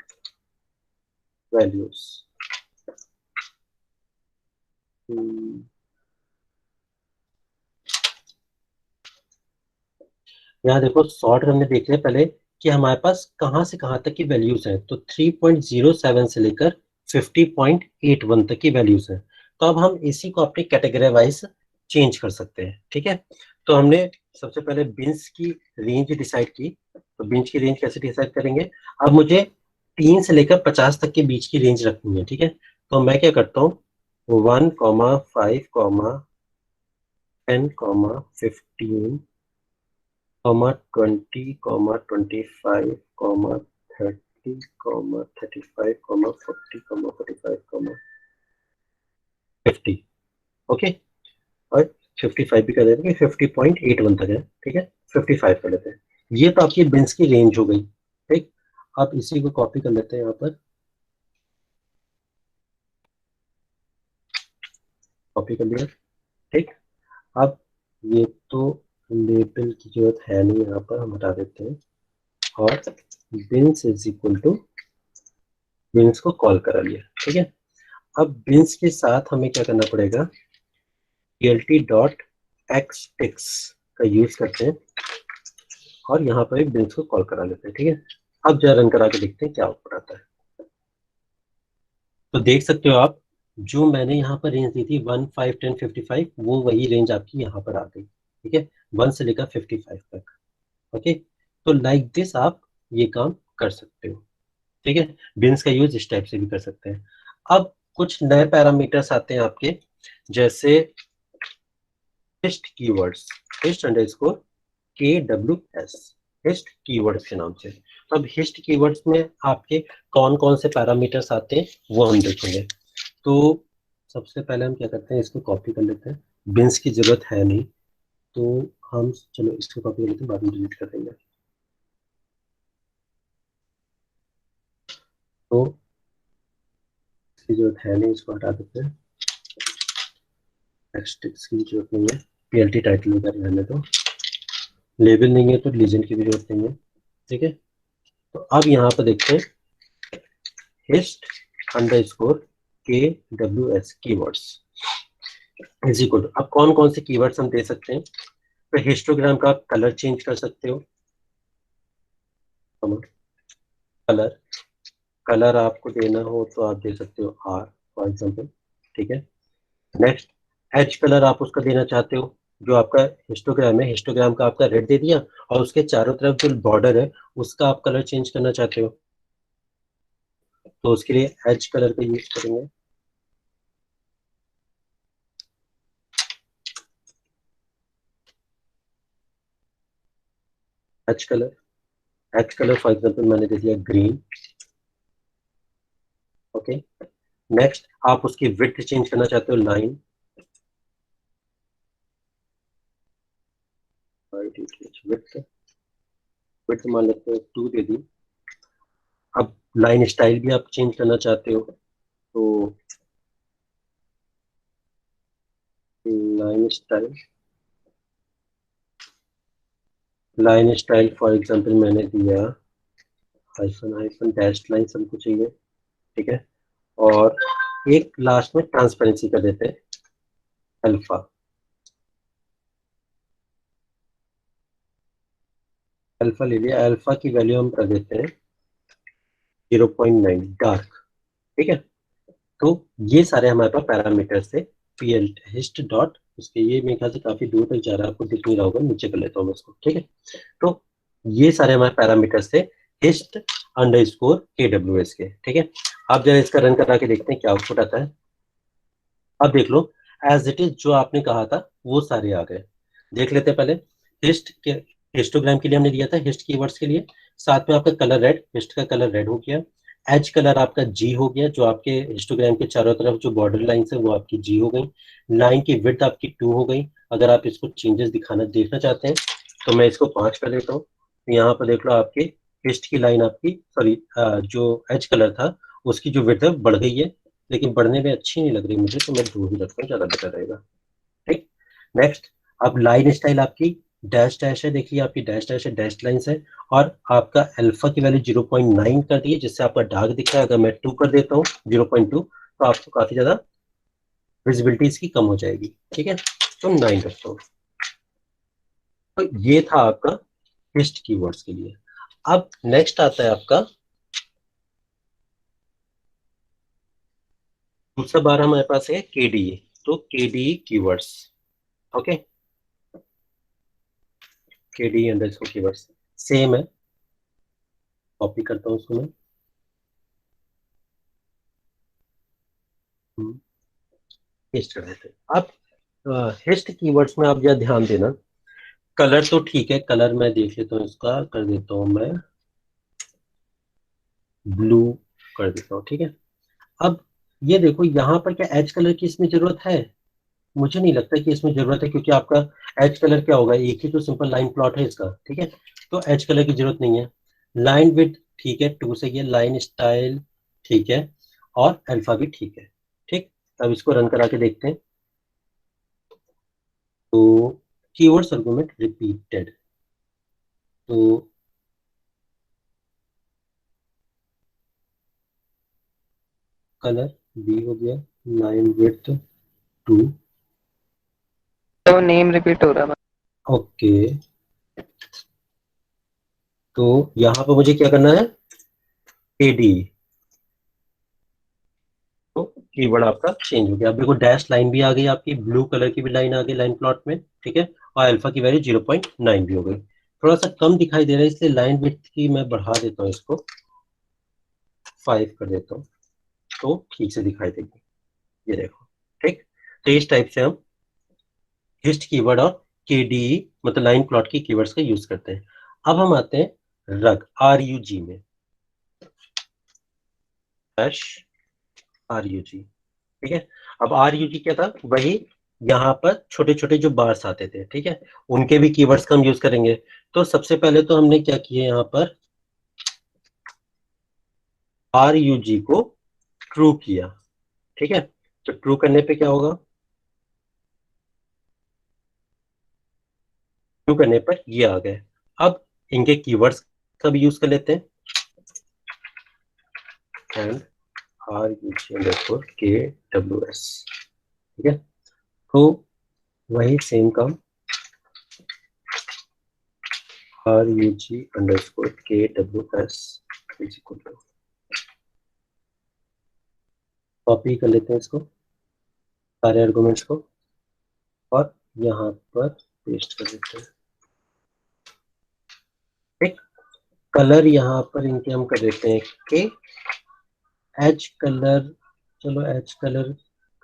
values. यहाँ देखो शॉर्ट हमने देख लिया पहले कि हमारे पास कहाँ से कहाँ तक की वैल्यूज हैं, तो 3.07 से लेकर 50.81 तक की वैल्यूज हैं। तो अब हम इसी को अपने कैटेगरी वाइज चेंज कर सकते हैं, ठीक है। तो हमने सबसे पहले बिन्स की रेंज डिसाइड की, तो बिन्स की रेंज कैसे डिसाइड करेंगे, अब मुझे 3 से लेकर 50 तक के बीच की रेंज रखनी है, ठीक है। तो मैं क्या करता हूँ, 1, 5, 10, 15, 20, 25, 30, 35, 40, ओके। और 55 भी कर देते हैं, 50.81 तक है, ठीक है। 55 कर लेते हैं। ये तो आपकी बिन्स की रेंज हो गई, ठीक। आप इसी को कॉपी कर लेते हैं यहाँ पर, कॉपी कर लिया, ठीक। अब ये तो लेबल की जरूरत है नहीं, यहाँ पर हम हटा देते हैं। और bins is equal to bins को कॉल करा लिया, ठीक है। अब बिन्स के साथ हमें क्या करना पड़ेगा, plt डॉट एक्स का यूज करते हैं और यहाँ पर बिन्स को कॉल करा लेते हैं, ठीक है। अब जरा रन करा के देखते हैं क्या आउटपुट आता है। तो देख सकते हो आप, जो मैंने यहाँ पर रेंज दी थी 1, 5, 10, 55, वो वही रेंज आपकी यहाँ पर आ गई, ठीक है, 1 से लेकर 55 तक, ओके। तो लाइक दिस आप ये काम कर सकते हो, ठीक है। बिन्स का यूज इस टाइप से भी कर सकते हैं। अब कुछ नए पैरामीटर्स आते हैं आपके, जैसे hist keywords, hist underscore KWS, hist keywords के नाम से। तो अब हिस्ट कीवर्ड्स में आपके कौन कौन से पैरामीटर्स आते हैं वो हम देखेंगे। तो सबसे पहले हम क्या करते हैं, इसको कॉपी कर लेते हैं, बिन्स की जरूरत है नहीं, तो हम चलो इसको कॉपी कर लेते हैं, बाद में डिलीट कर देंगे। तो इसकी जरूरत है नहीं, इसको हटा देते हैं। टेक्स्ट की जरूरत नहीं है, PLT टाइटल वगैरह रहने दो, लेबल नहीं है तो लीजेंड की भी जरूरत नहीं है, ठीक है। तो अब यहाँ पर देखते हैं hist underscore KWS keywords is equal. अब कौन कौन से कीवर्ड्स हम दे सकते हैं, तो हिस्टोग्राम का कलर चेंज कर सकते हो, कलर, कलर आपको देना हो तो आप दे सकते हो R फॉर एग्जाम्पल, ठीक है। नेक्स्ट, एज कलर आप उसका देना चाहते हो, जो आपका हिस्टोग्राम है, हिस्टोग्राम का आपका रेड दे दिया और उसके चारों तरफ जो बॉर्डर है उसका आप कलर चेंज करना चाहते हो, तो उसके लिए एज कलर का यूज करेंगे। Edge colour, edge colour for example मैंने दे दिया ग्रीन, ओके। नेक्स्ट, आप उसकी विड्थ चेंज करना चाहते हो, लाइन, विड्थ, विड्थ मान लेते हो 2 दे दी। अब लाइन स्टाइल भी आप चेंज करना चाहते हो, तो line style, line style for example मैंने दिया हाइफन हाइफन डैश लाइन हमको चाहिए, ठीक है। और एक लास्ट में ट्रांसपेरेंसी कर देते हैं, अल्फा, अल्फा ले लिया, अल्फा की वैल्यू हम कर देते हैं 0.9 डार्क, ठीक है। तो ये सारे हमारे पास पैरामीटर्स थे, पीएल हिस्ट डॉट, उसके ये मेरे ख्याल से काफी दूर तक जा रहा है, आपको दिख नहीं रहा होगा, नीचे कर लेता हूँ मैं इसको, ठीक है। तो ये सारे हमारे पैरामीटर्स थे हिस्ट अंडरस्कोर KWS के, ठीक है। अब जरा इसका रन करा के देखते हैं क्या आउटपुट आता है। अब देख लो, एज इट इज जो आपने कहा था वो सारे आ गए। देख लेते हैं पहले, हिस्ट के, हिस्टोग्राम के लिए हमने दिया था, हिस्ट कीवर्ड्स के लिए, साथ में आपका कलर रेड, हिस्ट का कलर रेड हो गया। एज कलर आपका जी हो गया, जो आपके हिस्टोग्राम के चारों तरफ जो बॉर्डर लाइन है वो आपकी जी हो गई। लाइन की विड्थ आपकी 2 हो गई। अगर आप इसको चेंजेस दिखाना देखना चाहते हैं तो मैं इसको 5 कर देता हूँ। तो यहाँ पर देख लो आपके हिस्ट की लाइन आपकी, सॉरी, जो एज कलर था उसकी जो विड्थ है बढ़ गई है, लेकिन बढ़ने में अच्छी नहीं लग रही मुझे, तो मैं 2 ही रखता हूँ, ज्यादा बेटर रहेगा, ठीक। नेक्स्ट, अब लाइन स्टाइल आपकी डैश डैश है, देखिए आपकी डैश डैश है, डैश लाइंस है। और आपका अल्फा की वैल्यू 0.9 कर दी है, जिससे आपका डार्क दिख रहा है। अगर मैं 2 कर देता हूँ 0.2, तो आपको काफी ज्यादा विजिबिलिटी इसकी कम हो जाएगी, ठीक है। तो 9 रखता हूँ। तो ये था आपका हिस्ट कीवर्ड्स के लिए। अब नेक्स्ट आता है आपका दूसरा बार हमारे पास है केडी। तो KD keywords, okay, KD underscore keywords same है, कॉपी करता हूँ उसको मैं। पेस्ट कर देते हैं। अब हिस्ट कीवर्ड्स में आप जरा ध्यान देना, कलर तो ठीक है, कलर मैं देख लेता हूँ, इसका कर देता हूँ मैं ब्लू कर देता हूँ, ठीक है। अब ये देखो यहाँ पर क्या एज कलर की इसमें जरूरत है? मुझे नहीं लगता कि इसमें जरूरत है, क्योंकि आपका एज कलर क्या होगा, एक ही तो सिंपल लाइन प्लॉट है इसका, ठीक है। तो एज कलर की जरूरत नहीं है। लाइन विड्थ ठीक है, 2 से, ये लाइन स्टाइल ठीक है, और अल्फा भी ठीक है, ठीक। अब इसको रन करा के देखते हैं। तो कीवर्ड्स आर्गुमेंट रिपीटेड, तो कलर बी हो गया, लाइन विड्थ 2, तो नेम रिपीट हो रहा है। ओके। तो यहाँ पर मुझे क्या करना है, एडी, तो कीवर्ड आपका चेंज हो गया। अब देखो डैश लाइन भी आ गई आपकी, ब्लू कलर की भी लाइन आ गई लाइन प्लॉट में, ठीक है। और अल्फा की वैल्यू 0.9 भी हो गई। थोड़ा सा कम दिखाई दे रहा है, इसलिए लाइन विड्थ की मैं बढ़ा देता हूँ, इसको 5 कर देता हूँ, तो ठीक से दिखाई देगी, ये देखो, ठीक। तो इस टाइप से हम हिस्ट कीवर्ड और केडी मतलब लाइन प्लॉट की कीवर्ड्स का यूज करते हैं। अब हम आते हैं रग, RUG में, डैश RUG, ठीक है। अब RUG क्या था, वही यहाँ पर छोटे छोटे जो बार्स आते थे, ठीक है, उनके भी कीवर्ड्स का हम यूज करेंगे। तो सबसे पहले तो हमने क्या किया, यहाँ पर RUG को ट्रू किया, ठीक है। तो ट्रू करने पे क्या होगा, ट्रू करने पर ये आ गए। अब इनके कीवर्ड्स का भी यूज कर लेते हैं, एंड RUG_KWS, ठीक है। तो वही सेम काम, RUG_KWS is equal to, copy कर लेते हैं इसको सारे आर्गुमेंट्स को, और यहाँ पर पेस्ट कर देते हैं, ठीक। कलर यहाँ पर इनके हम कर देते हैं के एज कलर, चलो एज कलर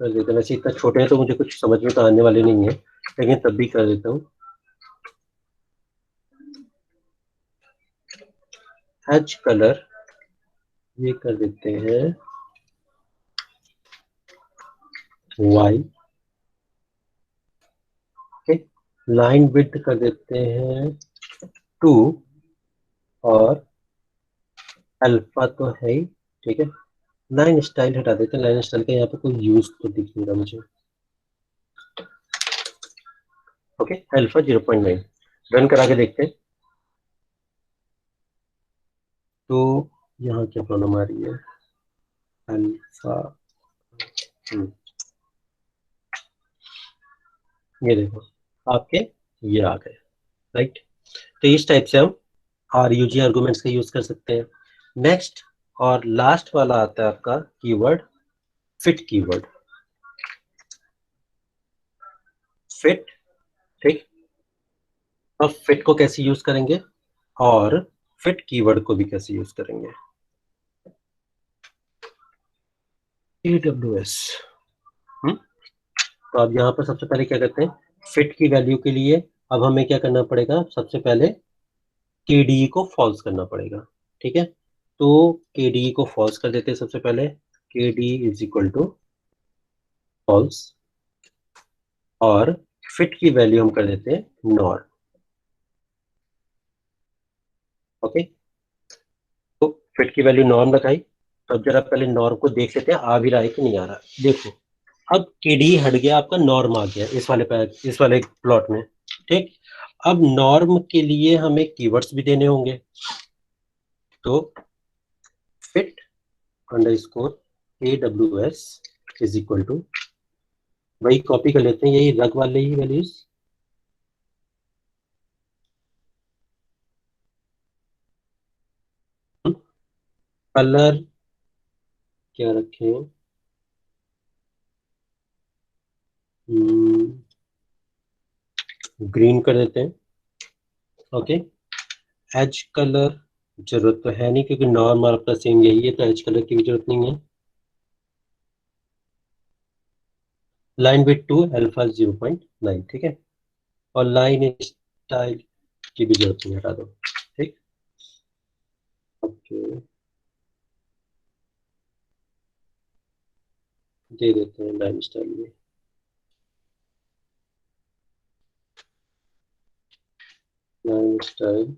कर देते हैं। वैसे इतना छोटे हैं तो मुझे कुछ समझ में तो आने वाले नहीं है, लेकिन तब भी कर देता हूँ। एज कलर ये कर देते हैं वाई, ठीक। लाइन विड्थ कर देते हैं 2, और अल्फा तो है ही, ठीक है। लाइन स्टाइल हटा देते हैं, लाइन स्टाइल का यहाँ पे कोई यूज तो दिख नहीं रहा मुझे, ओके। अल्फा 0.9 रन करा के देखते हैं। तो यहाँ क्या प्रॉब्लम आ रही है, अल्फा, ये देखो आपके ये आ गए, राइट। तो इस टाइप से हम RUG आर्गुमेंट्स का यूज कर सकते हैं। नेक्स्ट और लास्ट वाला आता है आपका कीवर्ड फिट कीवर्ड, फिट, ठीक। अब फिट को कैसे यूज करेंगे, और फिट कीवर्ड को भी कैसे यूज करेंगे, AWS। तो अब यहाँ पर सबसे पहले क्या करते हैं, फिट की वैल्यू के लिए अब हमें क्या करना पड़ेगा, सबसे पहले KDE को फॉल्स करना पड़ेगा, ठीक है। तो KDE को फॉल्स कर देते हैं सबसे पहले, KDE is equal to false, और फिट की वैल्यू हम कर देते हैं नॉर, ओके। तो फिट की वैल्यू नॉर्म रखाई। तो अब जरा पहले नॉर्म को देख लेते हैं, आ भी रहा है कि नहीं आ रहा, देखो। अब केडी हट गया, आपका नॉर्म आ गया इस वाले प्लॉट में, ठीक। अब नॉर्म के लिए हमें कीवर्ड्स भी देने होंगे, तो fit _AWS is equal to, वही कॉपी कर लेते हैं, यही रग वाले ही वैल्यूज, कलर क्या रखें? ग्रीन कर देते हैं। ओके। एज कलर जरूरत तो है नहीं, क्योंकि नॉर्मल आपका सेम यही है, तो एज कलर की भी जरूरत नहीं है। लाइन विथ टू अल्फा 0.9, ठीक है। और लाइन स्टाइल की भी जरूरत नहीं, हटा दो। ठीक। ओके, दे देते हैं लाइन स्टाइल में। Line style.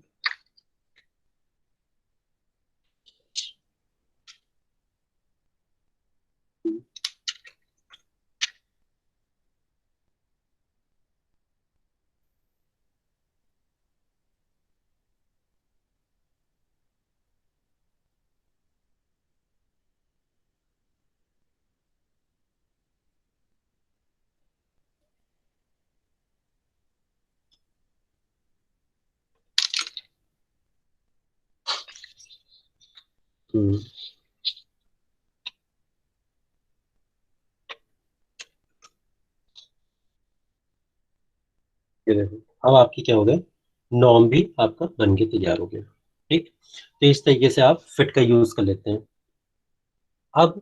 हम्म, ये देखो, अब आपकी क्या हो गया, नॉर्म भी आपका बन के तैयार हो गया। ठीक। तो इस तरीके से आप फिट का यूज कर लेते हैं। अब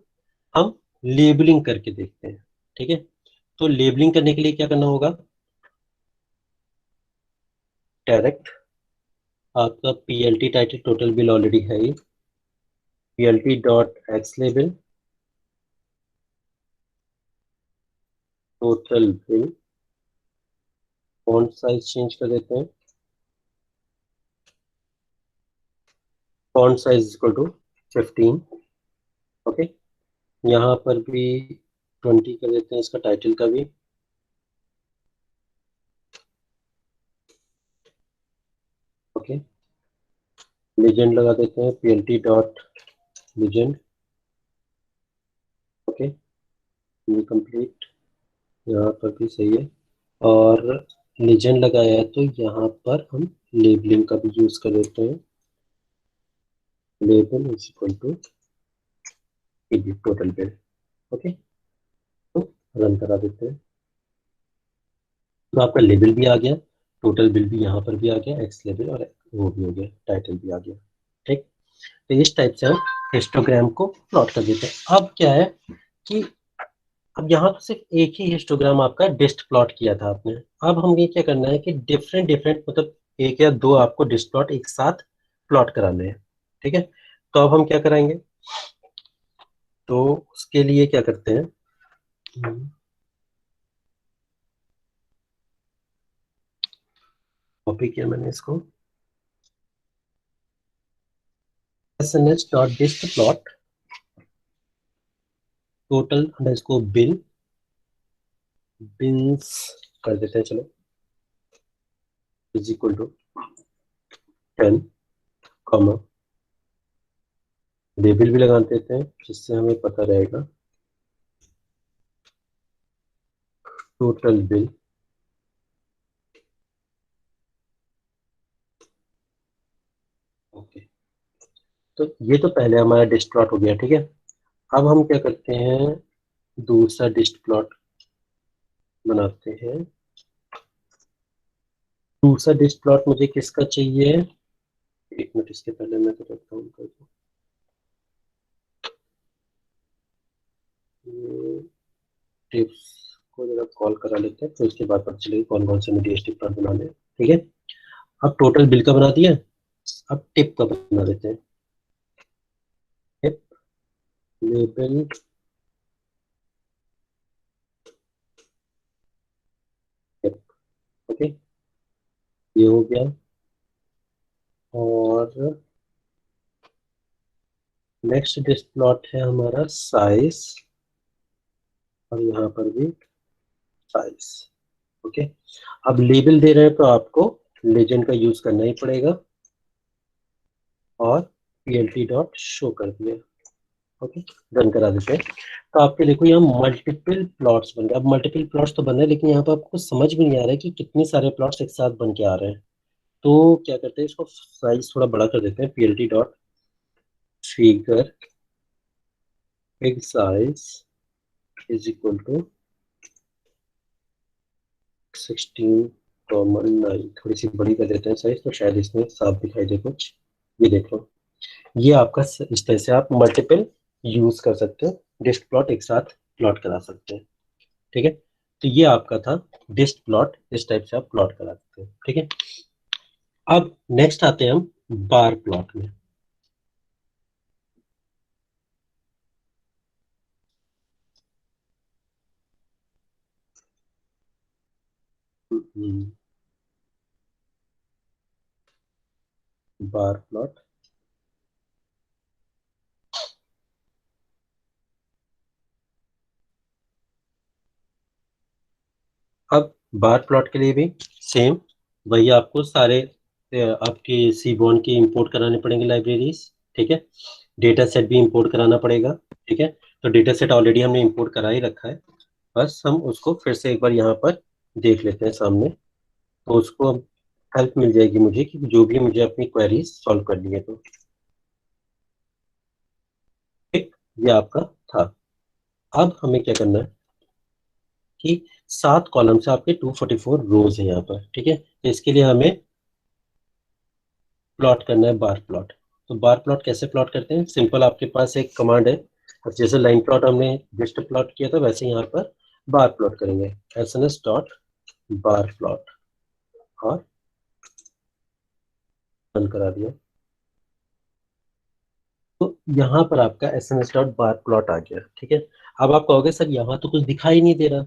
हम लेबलिंग करके देखते हैं। ठीक है। तो लेबलिंग करने के लिए क्या करना होगा? डायरेक्ट आपका PLT title total bill already है ही। PLT dot X label total bill. Font size change कर देते हैं। Font size equal to 15। Okay. यहाँ पर भी 20 कर देते हैं, इसका टाइटल का भी। ओके। लेजेंड लगा देते हैं, पीएलटी डॉट लेजेंड। ओके, ये कंप्लीट। यहाँ पर भी सही है। और लेजेंड लगाया है, तो यहाँ पर हम लेबलिंग का भी यूज कर देते हैं। Label is equal to total bill. Okay. तो रन करा देते हैं। तो आपका लेबल भी आ गया, टोटल बिल भी यहाँ पर भी आ गया, एक्स लेबल, और वो भी हो गया, टाइटल भी आ गया। ठीक। तो इस टाइप से हम हिस्टोग्राम को प्लॉट कर देते हैं। अब क्या है कि अब यहाँ पर सिर्फ एक ही हिस्टोग्राम आपका डिस्ट प्लॉट किया था आपने। अब हमें ये क्या करना है कि डिफरेंट डिफरेंट, मतलब एक या दो आपको डिस्ट प्लॉट एक साथ प्लॉट कराने हैं। ठीक है। तो अब हम क्या कराएंगे? तो उसके लिए क्या करते हैं, कॉपी किया मैंने इसको। S N H dot dist plot total underscore bill bins कर देते हैं, चलो, is equal to 10, comma, label भी लगा देते हैं जिससे हमें पता रहेगा टोटल बिल। ओके। तो ये तो पहले हमारा डिस्ट प्लॉट हो गया, ठीक है। अब हम क्या करते हैं, दूसरा डिस्ट प्लॉट बनाते हैं। दूसरा डिस्ट प्लॉट मुझे किसका चाहिए? एक मिनट, इसके पहले मैं तो काम कर दूं। टिप्स को जरा कॉल करा लेते हैं, तो उसके बाद पता चलेगा कौन कौन से मुझे डिस्ट प्लॉट बनाने हैं। ठीक है। अब टोटल बिल का बना दिया, अब टिप का बना देते हैं। Tip label. टिप। ओके, ये हो गया। और नेक्स्ट डिस्ट प्लॉट है हमारा साइज, और यहाँ पर भी साइज। ओके। अब लेबल दे रहे हैं तो आपको लेजेंड का यूज करना ही पड़ेगा, और पीएलटी डॉट शो कर दिया। ओके, रन करा देते हैं। तो आपके देखो यहाँ मल्टीपल प्लॉट्स बन गए। अब मल्टीपल प्लॉट्स तो बन रहे हैं, लेकिन यहाँ पर आपको समझ में नहीं आ रहा है कि कितने सारे प्लॉट्स एक साथ बन के आ रहे हैं। तो क्या करते हैं, इसको साइज थोड़ा बड़ा कर देते हैं, PLT dot figure fig size is equal to 16,9। थोड़ी सी बड़ी कर देते हैं साइज, तो शायद इसमें साफ दिखाई दे कुछ। ये देखो, ये आपका इस तरह से आप मल्टीपल यूज कर सकते हो, डिस्क प्लॉट एक साथ प्लॉट करा सकते हैं। ठीक है, तो ये आपका था डिस्क प्लॉट, इस टाइप से आप प्लॉट करा सकते हैं। ठीक है, अब नेक्स्ट आते हैं हम बार प्लॉट में। बार प्लॉट, अब बार प्लॉट के लिए भी सेम वही, आपको सारे आपके सीबॉन की इंपोर्ट कराने पड़ेंगे लाइब्रेरीज। ठीक है, डेटा सेट भी इंपोर्ट कराना पड़ेगा। ठीक है, तो डेटा सेट ऑलरेडी हमने इंपोर्ट करा ही रखा है, बस हम उसको फिर से एक बार यहाँ पर देख लेते हैं सामने, तो उसको हेल्प मिल जाएगी मुझे कि जो भी मुझे अपनी क्वेरीज सॉल्व करनी है। तो ठीक, ये आपका था। अब हमें क्या करना है कि 7 कॉलम से आपके 244 रोज है यहाँ पर। ठीक है, तो इसके लिए हमें प्लॉट करना है बार प्लॉट। तो बार प्लॉट कैसे प्लॉट करते हैं, सिंपल, आपके पास एक कमांड है, और जैसे लाइन प्लॉट हमने जस्ट प्लॉट किया था वैसे यहाँ पर बार प्लॉट करेंगे, एस डॉट बार प्लॉट, और रन करा दिया। तो यहाँ पर आपका S N S dot bar plot आ गया। ठीक है, अब आप कहोगे सर यहाँ तो कुछ दिखाई नहीं दे रहा।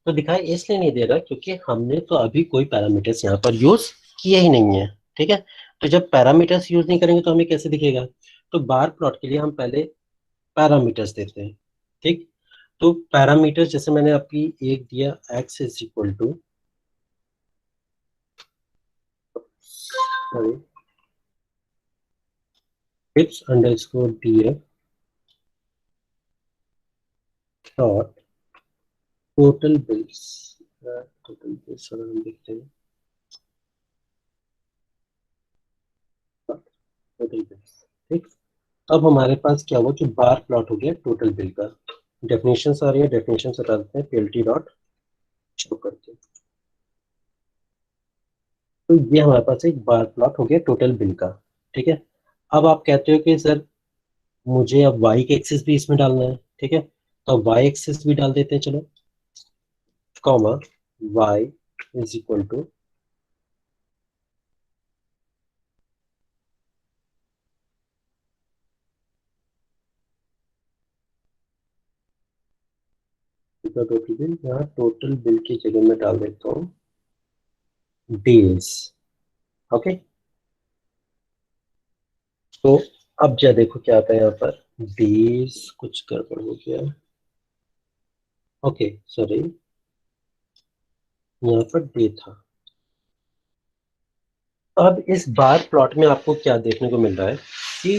तो दिखाई इसलिए नहीं दे रहा क्योंकि हमने तो अभी कोई पैरामीटर्स यहाँ पर यूज किए ही नहीं है। ठीक है, तो जब पैरामीटर्स यूज नहीं करेंगे तो हमें कैसे दिखेगा। तो बार प्लॉट के लिए हम पहले पैरामीटर्स देते हैं। ठीक, तो पैरामीटर्स जैसे मैंने आपकी एक दिया, X is equal to, sorry, tips underscore DF dot total bills. Total bills अगर हम देखते हैं, टोटल बिल्स। ठीक, अब हमारे पास क्या हुआ कि बार प्लॉट हो गया टोटल बिल का। डेफिनेशन आ रही है, डेफिनेशन हटा देते हैं, पीएलटी डॉट शो करके। तो ये हमारे पास एक बार प्लॉट हो गया टोटल बिल का। ठीक है, अब आप कहते हो कि सर मुझे अब वाई के एक्सिस भी इसमें डालना है। ठीक है, तो अब वाई एक्सिस भी डाल देते हैं, चलो, comma Y is equal to, total bill, यहाँ टोटल बिल की जगह में डाल देता हूँ डेज। ओके, तो अब जा देखो क्या आता है यहाँ पर, डेज कुछ गड़बड़ हो गया। ओके, सॉरी, यहाँ पर डे था। अब इस बार प्लॉट में आपको क्या देखने को मिल रहा है कि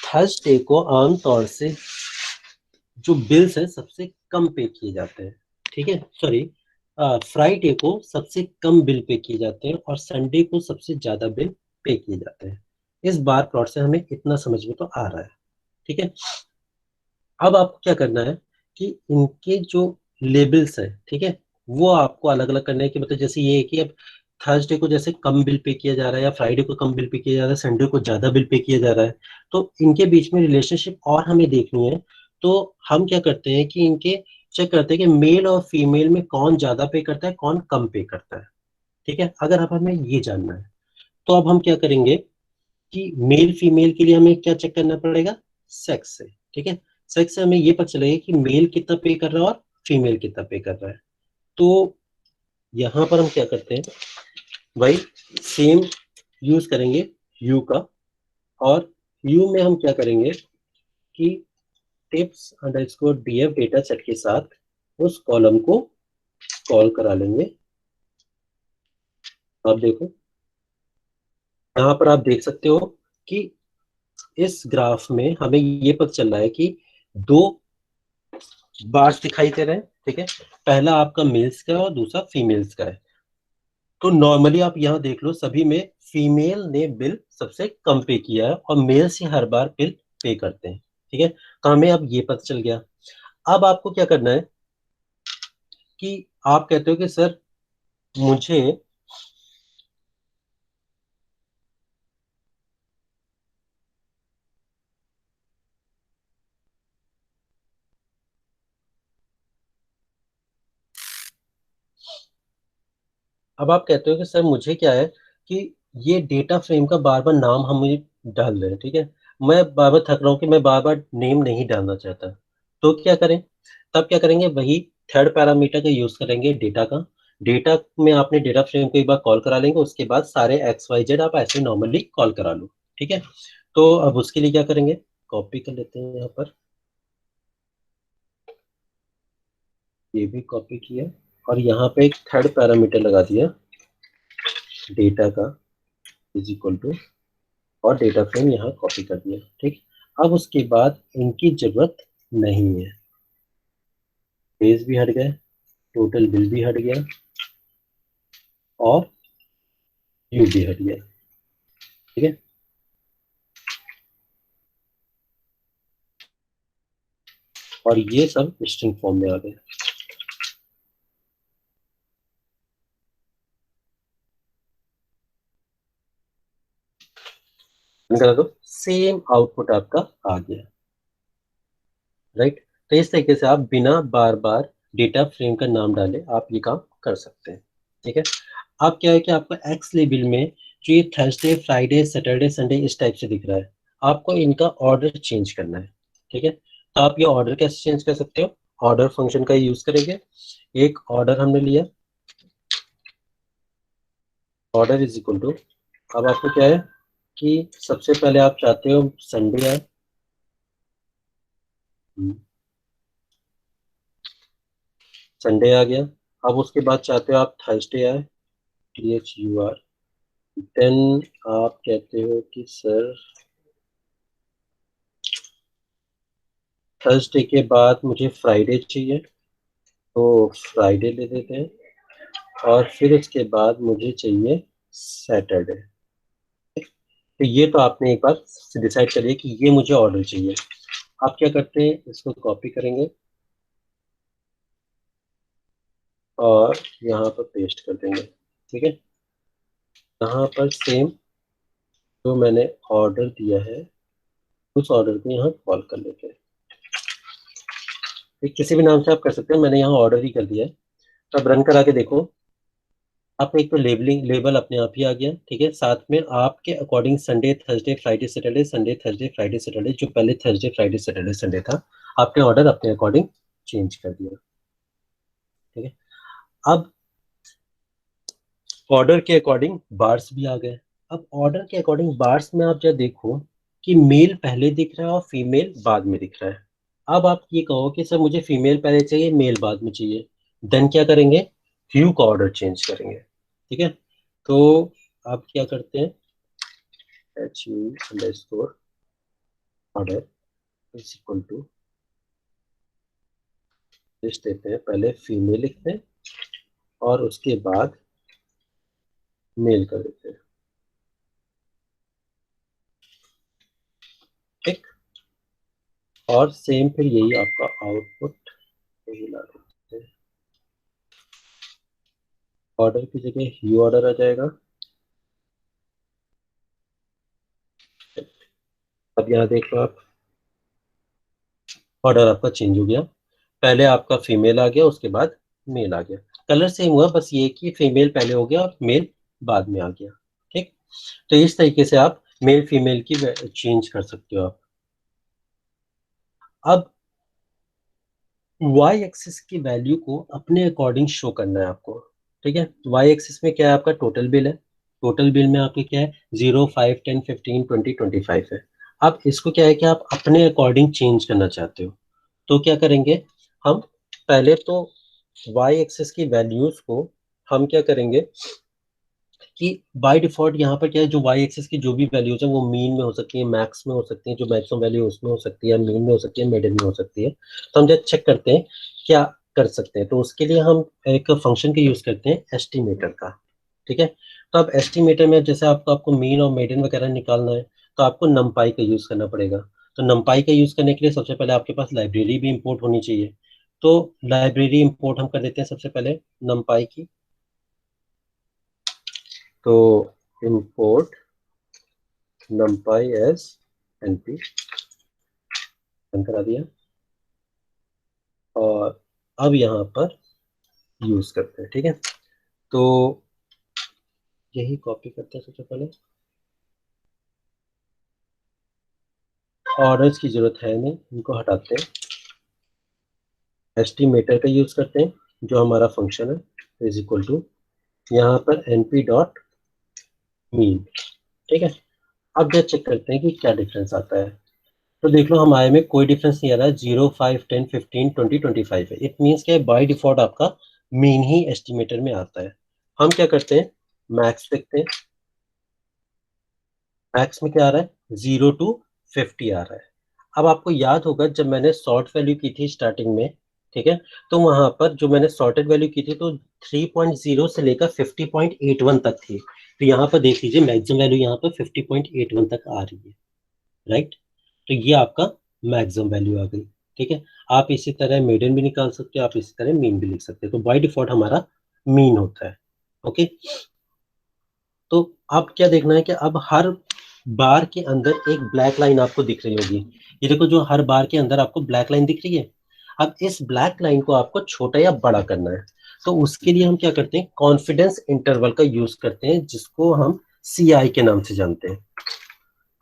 थर्सडे को आमतौर से जो बिल्स है सबसे कम पे किए जाते हैं। ठीक है, सॉरी, फ्राइडे को सबसे कम बिल पे किए जाते हैं और संडे को सबसे ज्यादा बिल पे किए जाते हैं। इस बार प्लॉट से हमें इतना समझ में तो आ रहा है। ठीक है, अब आपको क्या करना है कि इनके जो लेबल्स है, ठीक है, वो आपको अलग अलग करना है। कि मतलब जैसे ये है कि अब थर्सडे को जैसे कम बिल पे किया जा रहा है, या फ्राइडे को कम बिल पे किया जा रहा है, संडे को ज्यादा बिल पे किया जा रहा है, तो इनके बीच में रिलेशनशिप और हमें देखनी है। तो हम क्या करते हैं कि इनके चेक करते हैं कि मेल और फीमेल में कौन ज्यादा पे करता है, कौन कम पे करता है। ठीक है, अगर अब हमें ये जानना है तो अब हम क्या करेंगे कि मेल फीमेल के लिए हमें क्या चेक करना पड़ेगा, सेक्स से। ठीक है, सेक्स से हमें ये पता चलेगा कि मेल कितना पे कर रहा है और फीमेल कितना पे कर रहा है। तो यहाँ पर हम क्या करते हैं, भाई सेम यूज करेंगे यू का, और यू में हम क्या करेंगे कि tips underscore DF data set के साथ उस कॉलम को कॉल करा लेंगे। आप देखो, यहाँ पर आप देख सकते हो कि इस ग्राफ में हमें ये पता चल रहा है कि दो बार्स दिखाई दे रहे हैं। ठीक है, पहला आपका मेल्स का है और दूसरा फीमेल्स का है। तो नॉर्मली आप यहाँ देख लो, सभी में फीमेल ने बिल सबसे कम पे किया है और मेल से हर बार बिल पे करते हैं। ठीक है, तो हमें अब ये पता चल गया। अब आपको क्या करना है कि आप कहते हो कि सर मुझे अब आप कहते हो कि सर मुझे क्या है कि ये डेटा फ्रेम का बार बार नाम हम मुझे डाल रहे हैं। ठीक है, मैं बार बार थक रहा हूँ कि मैं बार बार नेम नहीं डालना चाहता। तो क्या करें, तब क्या करेंगे, वही थर्ड पैरामीटर का यूज करेंगे, डेटा का। डेटा में आपने डेटा फ्रेम को एक बार कॉल करा लेंगे, उसके बाद सारे एक्स वाई जेड आप ऐसे नॉर्मली कॉल करा लो। ठीक है, तो अब उसके लिए क्या करेंगे, कॉपी कर लेते हैं यहाँ पर, ये भी कॉपी किया, और यहाँ पे एक थर्ड पैरामीटर लगा दिया, डेटा का इज इक्वल टू, और डेटा फ्रेम यहाँ कॉपी कर दिया। ठीक, अब उसके बाद इनकी जरूरत नहीं है, पेज भी हट गए, टोटल बिल भी हट गया, और यू भी हट गया। ठीक है, और ये सब स्ट्रिंग फॉर्म में आ गए। तो सेम आउटपुट आपका आ गया। राइट, तो इस तरीके से आप बिना बार बार डेटा फ्रेम का नाम डाले आप ये काम कर सकते हैं। ठीक है, अब क्या है कि आपको एक्स लेबल में जो ये थर्सडे फ्राइडे सैटरडे संडे इस टाइप से दिख रहा है, आपको इनका ऑर्डर चेंज करना है। ठीक है, तो आप ये ऑर्डर कैसे चेंज कर सकते हो, ऑर्डर फंक्शन का यूज करेंगे। एक ऑर्डर हमने लिया, ऑर्डर इज इक्वल टू, अब आपको क्या है कि सबसे पहले आप चाहते हो संडे आए, संडे आ गया। अब उसके बाद चाहते हो आप थर्सडे आए, THUR, देन आप कहते हो कि सर थर्सडे के बाद मुझे फ्राइडे चाहिए, तो फ्राइडे ले देते हैं, और फिर उसके बाद मुझे चाहिए सैटरडे। तो ये तो आपने एक बार डिसाइड करिए कि ये मुझे ऑर्डर चाहिए। आप क्या करते हैं, इसको कॉपी करेंगे और यहाँ पर पेस्ट कर देंगे। ठीक है, यहाँ पर सेम जो मैंने ऑर्डर दिया है उस ऑर्डर को यहाँ कॉल कर लेते हैं। ठीक, किसी भी नाम से आप कर सकते हैं, मैंने यहाँ ऑर्डर ही कर दिया है। तो अब रन करा के देखो, आप एक तो लेबलिंग लेबल अपने आप ही आ गया। ठीक है, साथ में आपके according Sunday Thursday Friday Saturday, Sunday Thursday Friday Saturday, जो पहले थर्सडे फ्राइडे सैटरडे संडे था, आपने ऑर्डर अपने अकॉर्डिंग चेंज कर दिया। ठीक है, अब ऑर्डर के अकॉर्डिंग बार्स भी आ गए। अब ऑर्डर के अकॉर्डिंग बार्स में आप जब देखो कि मेल पहले दिख रहा है और फीमेल बाद में दिख रहा है। अब आप ये कहो कि सर मुझे फीमेल पहले चाहिए मेल बाद में चाहिए, देन क्या करेंगे, व्यू का ऑर्डर चेंज करेंगे। ठीक है, तो आप क्या करते हैं, HU_order is equal to, list देते हैं, पहले फीमेल लिखते हैं और उसके बाद मेल कर देते हैं। ठीक, और सेम फिर यही आपका आउटपुट यही ला देते हैं, ऑर्डर की जगह यू ऑर्डर आ जाएगा। अब यहाँ देख लो आप, ऑर्डर आपका चेंज हो गया, पहले आपका फीमेल आ गया, उसके बाद मेल आ गया। कलर सेम हुआ, बस ये कि फीमेल पहले हो गया और मेल बाद में आ गया। ठीक, तो इस तरीके से आप मेल फीमेल की चेंज कर सकते हो आप। अब वाई एक्सिस की वैल्यू को अपने अकॉर्डिंग शो करना है आपको। ठीक है, वाई एक्सिस में क्या है, आपका टोटल बिल है, टोटल बिल में आपके क्या है, 0 5 10 15 20 25 है। अब इसको क्या है कि आप अपने अकॉर्डिंग चेंज करना चाहते हो, तो क्या करेंगे, हम पहले तो वाई एक्सिस की वैल्यूज को हम क्या करेंगे कि बाय डिफॉल्ट यहाँ पर क्या है, जो वाई एक्सिस की जो भी वैल्यूज है वो मीन में हो सकती है, मैक्स में हो सकती है, जो मैक्सिमम वैल्यू उसमें हो सकती है, मीन में हो सकती है, मिडिल में हो सकती है। तो हम जब चेक करते हैं क्या कर सकते हैं, तो उसके लिए हम एक फंक्शन का यूज करते हैं, एस्टिमेटर का। ठीक है, तो अब एस्टिमेटर में जैसे आपको आपको मीन और मेडियन वगैरह निकालना है, तो आपको नमपाई का यूज करना पड़ेगा। तो numpy का यूज करने के लिए सबसे पहले आपके पास लाइब्रेरी भी इंपोर्ट होनी चाहिए। तो लाइब्रेरी इंपोर्ट हम कर देते हैं सबसे पहले numpy की। तो इंपोर्ट numpy एज np करा दिया, और अब यहाँ पर यूज करते हैं। ठीक है, तो यही कॉपी करते हैं सबसे पहले। ऑर्डर्स की जरूरत है नहीं, इनको हटाते हैं। एस्टिमेटर का यूज करते हैं, जो हमारा फंक्शन है, इज इक्वल टू यहाँ पर np डॉट मीन। ठीक है, अब जब चेक करते हैं कि क्या डिफरेंस आता है, तो देख लो हमारे में कोई डिफरेंस नहीं आ रहा है। 0, 5, 10, 15, 20, 25 है। इट मीन्स क्या, बाय डिफॉल्ट आपका मीन ही एस्टिमेटर में आता है। हम क्या करते हैं, मैक्स देखते हैं। मैक्स में क्या आ रहा है, 0 to 50 आ रहा है। अब आपको याद होगा जब मैंने सॉर्ट वैल्यू की थी स्टार्टिंग में, ठीक है, तो वहां पर जो मैंने सॉर्टेड वैल्यू की थी, तो 3.0 से लेकर 50.81 तक थी। तो यहाँ पर देख लीजिए मैक्सिमम वैल्यू यहाँ पर 50.81 तक आ रही है। राइट, तो ये आपका मैक्सिमम वैल्यू आ गई। ठीक है, आप इसी तरह मेडियन भी निकाल सकते हो, आप इसी तरह मीन भी लिख सकते हो। तो बाय डिफॉल्ट हमारा मीन होता है। ओके, तो अब क्या देखना है कि अब हर बार के अंदर एक ब्लैक लाइन आपको दिख रही होगी। ये देखो, जो हर बार के अंदर आपको ब्लैक लाइन दिख रही है, अब इस ब्लैक लाइन को आपको छोटा या बड़ा करना है। तो उसके लिए हम क्या करते हैं, कॉन्फिडेंस इंटरवल का यूज करते हैं, जिसको हम CI के नाम से जानते हैं,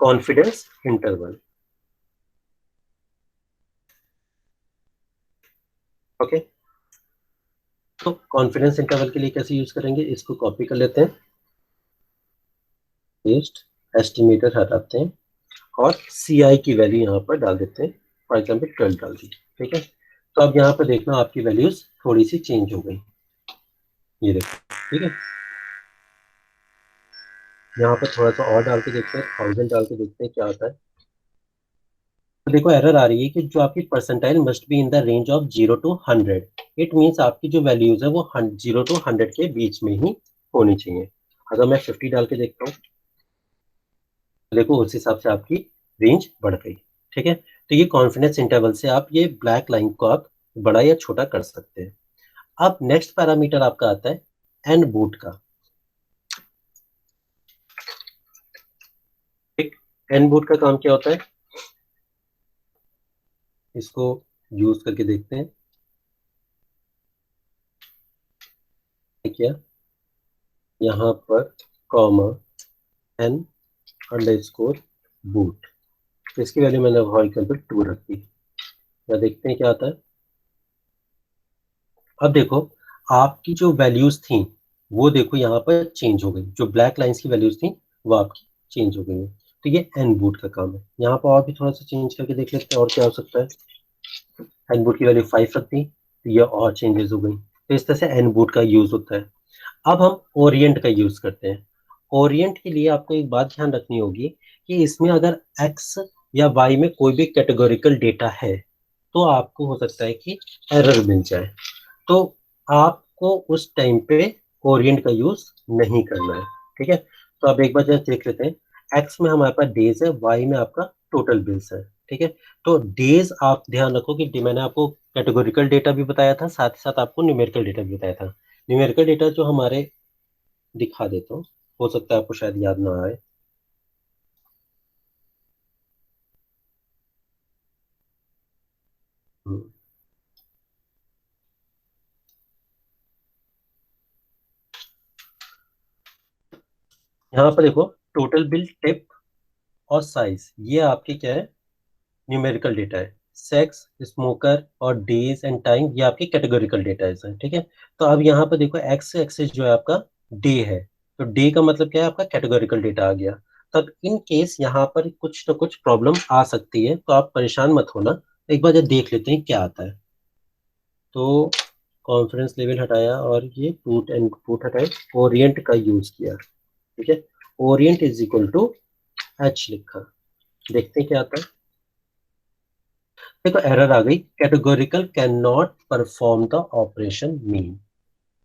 कॉन्फिडेंस इंटरवल। ओके, तो कॉन्फिडेंस इंटरवल के लिए कैसे यूज करेंगे, इसको कॉपी कर लेते हैं, पेस्ट, एस्टिमेटर हटाते हैं, और CI की वैल्यू यहाँ पर डाल देते हैं। फॉर एग्जाम्पल 12 डाल दी। ठीक है, तो अब यहाँ पर देखना आपकी वैल्यूज थोड़ी सी चेंज हो गई। ये देखो, ठीक है, यहाँ पर थोड़ा सा और डाल के देखते हैं, 1000 डाल के देखते हैं क्या आता है। तो देखो एरर आ रही है कि जो आपकी percentile must be in the range of 0 to 100। It means आपकी जो वैल्यूज है वो 0 to 100 के बीच में ही होनी चाहिए। अगर मैं 50 डाल के देखता हूँ, तो देखो उस हिसाब से आपकी रेंज बढ़ गई। ठीक है, तो ये कॉन्फिडेंस इंटरवल से आप ये ब्लैक लाइन को आप बड़ा या छोटा कर सकते हैं। अब नेक्स्ट पैरामीटर आपका आता है एन बूट का। ठीक, एन बूट का काम क्या होता है, इसको यूज करके देखते हैं। क्या, यहाँ पर कॉमा एन अंडरस्कोर बूट, तो इसकी वैल्यू मैंने इक्वल टू 2 रख दी। या देखते हैं क्या आता है। अब देखो आपकी जो वैल्यूज थी वो देखो यहाँ पर चेंज हो गई, जो ब्लैक लाइंस की वैल्यूज थी वो आपकी चेंज हो गई है। तो ये एन बूट का काम है। यहाँ पर और भी थोड़ा सा चेंज करके देख लेते हैं और क्या हो सकता है। एन बूट की वैल्यू 5 रख दी, तो ये और चेंजेस हो गई। तो इस तरह से एन बूट का यूज होता है। अब हम ओरिएंट का यूज करते हैं। ओरिएंट के लिए आपको एक बात ध्यान रखनी होगी कि इसमें अगर एक्स या वाई में कोई भी कैटेगोरिकल डेटा है, तो आपको हो सकता है कि एरर मिल जाए। तो आपको उस टाइम पे ओरिएंट का यूज नहीं करना है। ठीक है, तो अब एक बार जरा देख लेते हैं। एक्स में हमारे पास डेज है, वाई में आपका टोटल बिल्स है। ठीक है, तो डेज आप ध्यान रखो कि मैंने आपको कैटेगोरिकल डेटा भी बताया था, साथ ही साथ आपको न्यूमेरिकल डेटा भी बताया था। न्यूमेरिकल डेटा जो हमारे, दिखा देता हूँ, हो सकता है आपको शायद याद ना आए। हम्म, यहाँ पर देखो, टोटल बिल, टिप और साइज, ये आपके क्या है, न्यूमेरिकल डेटा है। सेक्स, स्मोकर और डेज एंड टाइम, ये आपकी कैटेगोरिकल डेटा है। ठीक है, तो अब यहाँ पर देखो एक्स एक्सिस जो है आपका डे है, तो डे का मतलब क्या है, आपका कैटेगोरिकल डेटा आ गया। तब इन केस यहाँ पर कुछ ना कुछ प्रॉब्लम आ सकती है, तो आप परेशान मत होना। एक बार जब देख लेते हैं क्या आता है। तो कॉन्फिडेंस लेवल हटाया और ये टूट एंड टूट हटाए, ओरिएंट का यूज किया। ठीक है, orient is equal to H लिखा, देखते हैं क्या आता है। देखो एरर आ गई, categorical can not perform the operation mean.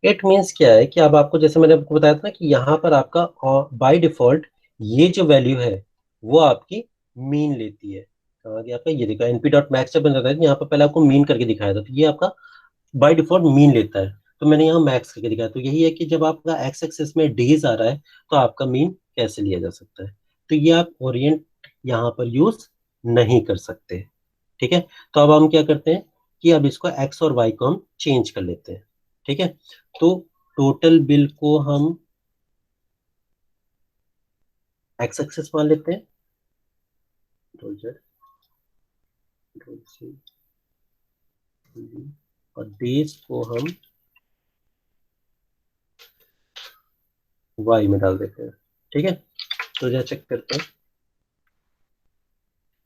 It means क्या है कि अब आपको, जैसे मैंने आपको बताया था ना, कि यहाँ पर आपका बाय डिफॉल्ट ये जो वैल्यू है वो आपकी मीन लेती है। आ गया आपका, ये देखा np डॉट मैक्स जब बन जाता है यहाँ पर पहले आपको मीन करके दिखाया था, तो ये आपका बाय डिफॉल्ट मीन लेता है, तो मैंने यहाँ मैक्स करके दिखाया। तो यही है कि जब आपका एक्स एक्सिस में डेज आ रहा है तो आपका मीन कैसे लिया जा सकता है। तो ये आप ओरिएंट यहाँ पर यूज नहीं कर सकते। ठीक है, तो अब हम क्या करते हैं कि अब इसको एक्स और वाई को हम चेंज कर लेते हैं। ठीक है, तो टोटल बिल को हम एक्स एक्सिस मान लेते हैं, और डेज को हम वाई में डाल देते हैं। ठीक है, तो जरा चेक करते हैं,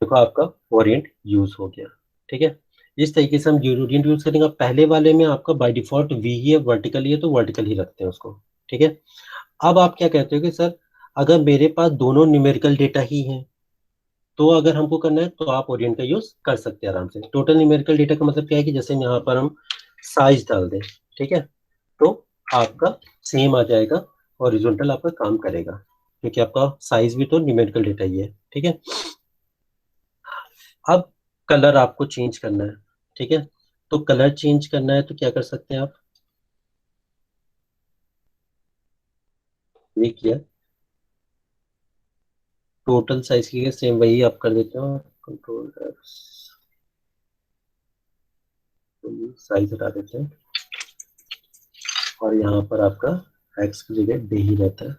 देखो आपका ओरिएंट यूज हो गया। ठीक है, इस तरीके से हम ओरिएंट यूज करेंगे। पहले वाले में आपका बाय डिफॉल्ट वी ही है, वर्टिकल ही है, तो वर्टिकल ही रखते हैं उसको। ठीक है, अब आप क्या कहते हो कि सर अगर मेरे पास दोनों न्यूमेरिकल डेटा ही हैं, तो अगर हमको करना है तो आप ओरिएंट का यूज कर सकते हैं आराम से। टोटल न्यूमेरिकल डेटा का मतलब क्या है कि जैसे यहाँ पर हम साइज डाल दें, ठीक है, तो आपका सेम आ जाएगा, हॉरिजॉन्टल आपका काम करेगा, क्योंकि आपका साइज भी तो न्यूमेरिकल डेटा ही है। ठीक है, अब कलर आपको चेंज करना है। ठीक है, तो कलर चेंज करना है तो क्या कर सकते हैं आप, ये किया टोटल साइज की सेम वही आप कर देते हो, कंट्रोल एक्स, साइज हटा देते हैं, और यहाँ पर आपका एक्स की जगह डे ही रहता है,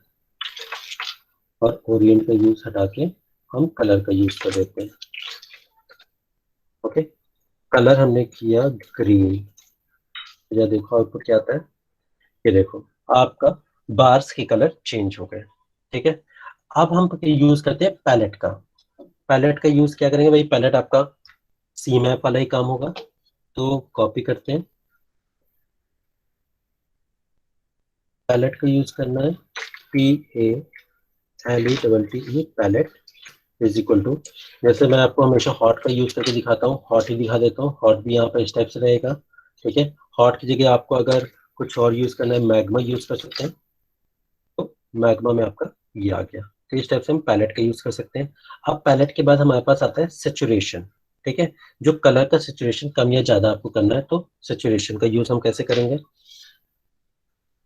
और ओरिएंट का यूज हटा के हम कलर का यूज कर देते हैं। ओके, कलर हमने किया ग्रीन, या देखो आउटपुट क्या आता है, ये देखो आपका बार्स के कलर चेंज हो गए। ठीक है, अब हम यूज करते हैं पैलेट का। पैलेट का यूज क्या करेंगे भाई, पैलेट आपका सी मैप वाला ही काम होगा, तो कॉपी करते हैं, पैलेट का यूज करना है, P A L E double T E, palette is equal to, जैसे मैं आपको हमेशा हॉट का यूज करके दिखाता हूँ, हॉट ही दिखा देता हूँ, हॉट भी यहाँ पर इस टाइप से रहेगा। ठीक है, हॉट की जगह आपको अगर कुछ और यूज करना है, मैग्मा यूज कर सकते हैं, तो मैग्मा में आपका ये आ गया। तो इस टाइप से हम पैलेट का यूज कर सकते हैं। अब पैलेट के बाद हमारे पास आता है सेचुरेशन। ठीक है, जो कलर का सेचुरेशन कम या ज्यादा आपको करना है, तो सेचुरेशन का यूज हम कैसे करेंगे,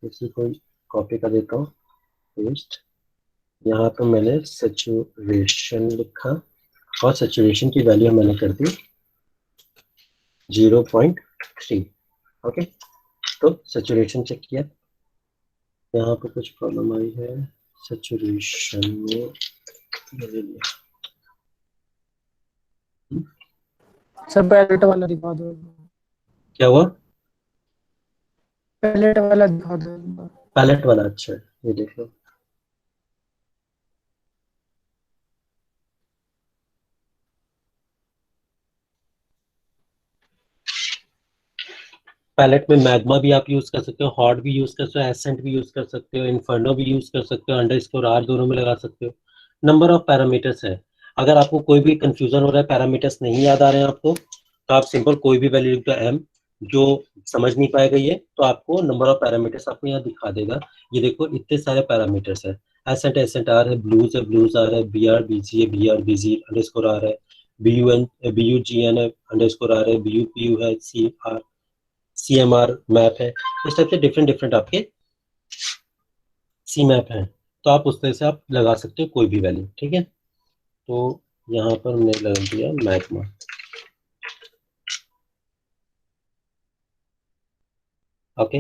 इसी को कॉपी कर देता हूँ, पेस्ट, यहाँ पर मैंने सेचुरेशन लिखा, और सेचुरेशन की वैल्यू मैंने कर दी 0.3। ओके, तो सेचुरेशन चेक किया, यहाँ पे कुछ प्रॉब्लम आई है सेचुरेशन में, सर पैलेट वाला दिखा दो, क्या हुआ, पैलेट वाला दिखा दो। पैलेट वाला, अच्छा है, ये देख लो। पैलेट में मैग्मा भी आप यूज कर सकते हो, हॉट भी यूज कर सकते हो, एसेंट भी यूज कर सकते हो, इन्फर्नो भी यूज कर सकते हो, अंडरस्कोर आर दोनों में लगा सकते हो। नंबर ऑफ पैरामीटर्स है, अगर आपको कोई भी कंफ्यूजन हो रहा है, पैरामीटर्स नहीं याद आ रहे हैं आपको, तो आप सिंपल कोई भी वैल्यू लिख दो एम, जो समझ नहीं पाएगा ये, तो आपको नंबर ऑफ पैरामीटर्स आपको यहाँ दिखा देगा। ये देखो इतने सारे पैरामीटर्स है, एसेंट एसेंट आर है ब्लूज आर है, बी आर बीजी है, B R BG underscore R है, B U N B U G N है अंडरस्कोर आर है, बी यू पी यू है, सी आर CMR मैप है। इस टाइप से डिफरेंट डिफरेंट आपके सी मैप हैं, तो आप उस तरह से आप लगा सकते हो कोई भी वैल्यू। ठीक है, तो यहाँ पर हमने लगा दिया मैग्मा। ओके,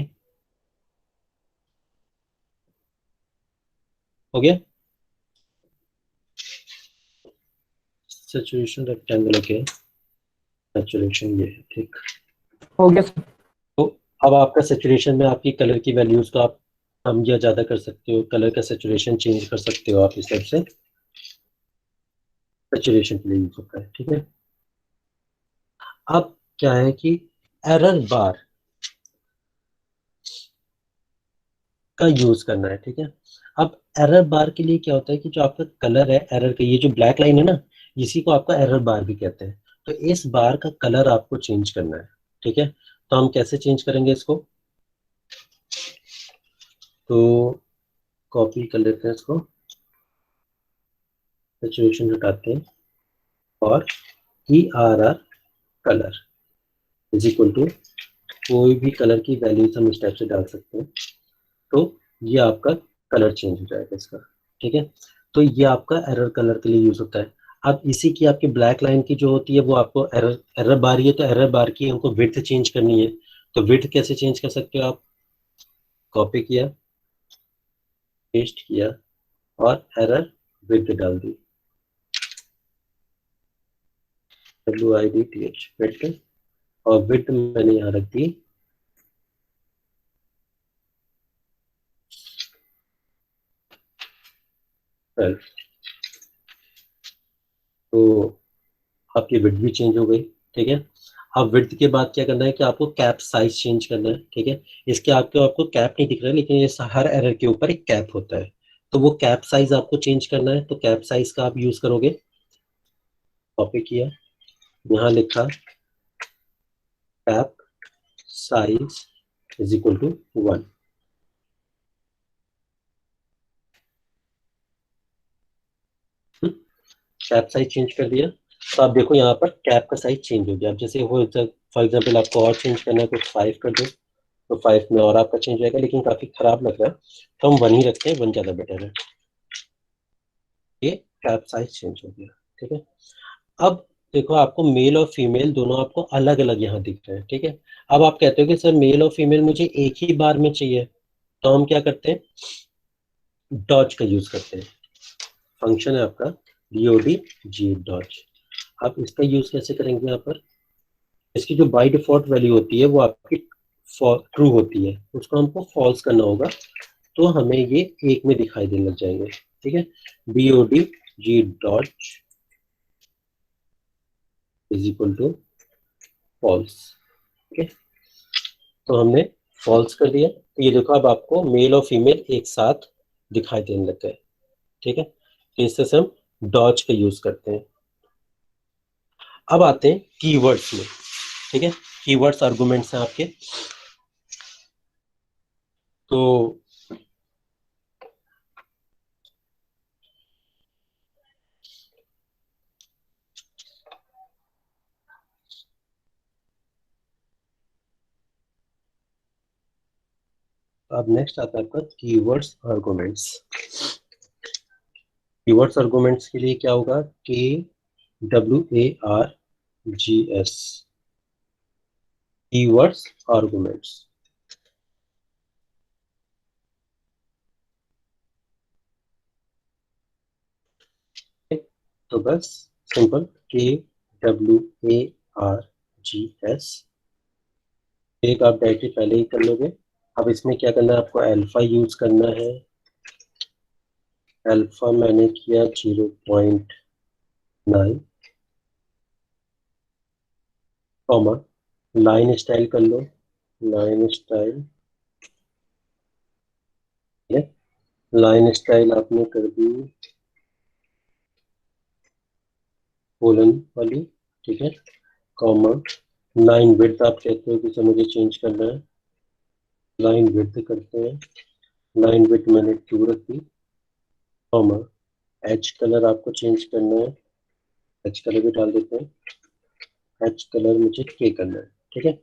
हो गया सैचुरेशन रेक्टेंगल। ओके, सैचुरेशन ये है, ठीक। हो गया सर। तो अब आपका सैचुरेशन में आपकी कलर की वैल्यूज को आप कम या ज्यादा कर सकते हो, कलर का सैचुरेशन चेंज कर सकते हो आप, इस टाइप से सैचुरेशन के लिए यूज होता है। ठीक है, अब क्या है कि एरर बार का यूज करना है। ठीक है, अब एरर बार के लिए क्या होता है कि जो आपका कलर है एरर का, ये जो ब्लैक लाइन है ना, इसी को आपका एरर बार भी कहते हैं। तो इस बार का कलर आपको चेंज करना है। ठीक है, तो हम कैसे चेंज करेंगे इसको, तो कॉपी कर लेते हैं इसको, सैचुरेशन हटाते हैं, और ERR colour is equal to, कोई भी कलर की वैल्यूज हम इस टाइप से डाल सकते हैं, तो ये आपका कलर चेंज हो जाएगा इसका। ठीक है, तो ये आपका एरर कलर के लिए यूज होता है। अब इसी की आपकी ब्लैक लाइन की जो होती है वो आपको एरर एरर बार ही है, तो एरर बार की हमको विड्थ चेंज करनी है। तो विड्थ कैसे चेंज कर सकते हो आप? कॉपी किया, पेस्ट किया और एरर विड्थ डाल दी, WIDTH विड्थ, और विड्थ मैंने यहाँ रख दी 12। तो आपकी विड्थ भी चेंज हो गई। ठीक है, अब विड्थ के बाद क्या करना है कि आपको कैप साइज चेंज करना है। ठीक है, इसके आपको आपको कैप नहीं दिख रहा है, लेकिन ये हर एरर के ऊपर एक कैप होता है, तो वो कैप साइज आपको चेंज करना है। तो कैप साइज का आप यूज करोगे, कॉपी किया, यहाँ लिखा cap size is equal to 1। Cap size change कर दिया, तो आप देखो यहाँ पर कैप का साइज चेंज हो गया। अब जैसे वो फॉर एग्जाम्पल आपको और चेंज करना है, कुछ 5 कर दो, तो 5 में और आपका चेंज होगा, लेकिन काफी खराब लग रहा है, तो हम 1 ही रखते हैं, 1 ज्यादा बेटर है। ये कैप साइज चेंज हो गया। ठीक है, अब देखो आपको मेल और फीमेल दोनों आपको अलग अलग यहाँ दिख रहे हैं। ठीक है, अब आप कहते हो कि सर मेल और फीमेल मुझे एक ही बार में चाहिए, तो हम क्या करते हैं, डॉज का यूज करते हैं। फंक्शन है आपका DODG डॉज। आप इसका यूज कैसे करेंगे? यहाँ पर इसकी जो बाय डिफॉल्ट वैल्यू होती है वो आपकी ट्रू होती है, उसको हमको फॉल्स करना होगा, तो हमें ये एक में दिखाई देने लग जाएंगे। ठीक है, DODG dodge is equal to false. ठीक है, तो हमने फॉल्स कर दिया, तो ये देखो अब आपको मेल और फीमेल एक साथ दिखाई देने लग गए। ठीक है, तो इससे से हम डॉज का यूज करते हैं। अब आते हैं कीवर्ड्स में। ठीक है, कीवर्ड्स आर्गुमेंट्स हैं आपके। तो अब नेक्स्ट आता है आपका कीवर्ड्स आर्गुमेंट्स। कीवर्ड्स आर्गुमेंट्स के लिए क्या होगा, KWARGS, कीवर्ड्स आर्गुमेंट्स। तो बस सिंपल KWARGS, एक आप डायरेक्टली पहले ही कर लोगे। अब इसमें क्या करना है, आपको अल्फा यूज करना है। अल्फा मैंने किया 0.9, कॉमा, लाइन स्टाइल कर लो, लाइन स्टाइल, लाइन स्टाइल आपने कर दी कोलन वाली। ठीक है, कॉमा, लाइन विड्थ आप कहते हो कि सर मुझे चेंज करना है, लाइन विड्थ करते हैं, लाइन विड्थ मैंने 2 रख दी, कॉमा, एच कलर आपको चेंज करना है, एच कलर भी डाल देते हैं, एच कलर मुझे के करना है। ठीक है,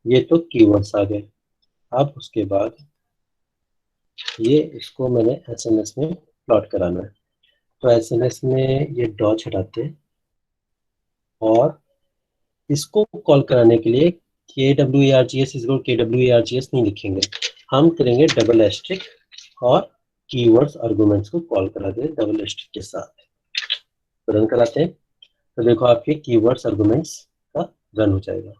ये तो कीवर्ड्स आ गए। अब उसके बाद ये इसको मैंने एसएनएस में प्लॉट कराना है, तो एसएनएस में ये डॉज हटाते हैं, और इसको कॉल कराने के लिए KWARGS KWARGS नहीं लिखेंगे, हम करेंगे डबल एस्ट्रिक, और कीवर्ड्स आर्गुमेंट्स को कॉल करा दें डबल एस्ट्रिक के साथ। तो रन कराते हैं, तो देखो आपके कीवर्ड्स आर्गुमेंट्स का रन हो जाएगा।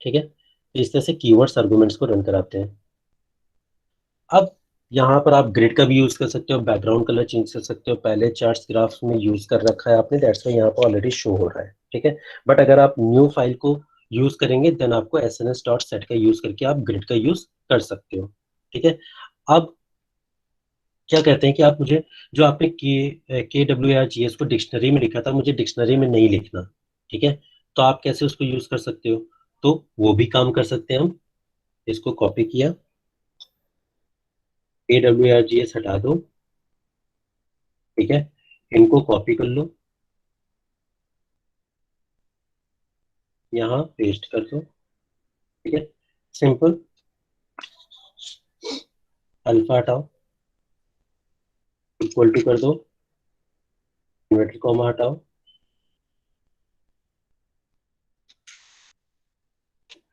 ठीक है, तो इस तरह से कीवर्ड्स आर्गुमेंट्स को रन कराते हैं। अब यहाँ पर आप ग्रिड का भी यूज कर सकते हो, बैकग्राउंड कलर चेंज कर सकते हो, पहले चार्ट्स ग्राफ्स में यूज कर रखा है आपने, दैट्स वाई यहाँ पर ऑलरेडी शो हो रहा है। ठीक है, बट अगर आप न्यू फाइल को यूज करेंगे देन आपको sns.set का यूज करके आप ग्रिड का यूज कर सकते हो। ठीक है, अब क्या कहते हैं कि आप मुझे, जो आपने KWARGS को डिक्शनरी में लिखा था, मुझे डिक्शनरी में नहीं लिखना। ठीक है, तो आप कैसे उसको यूज कर सकते हो? तो वो भी काम कर सकते हैं हम। इसको कॉपी किया, KWARGS हटा दो। ठीक है, इनको कॉपी कर लो, यहाँ पेस्ट कर दो, ठीक है, सिंपल। अल्फा हटाओ, इक्वल टू कर दो, इन्वर्टेड कॉमा हटाओ,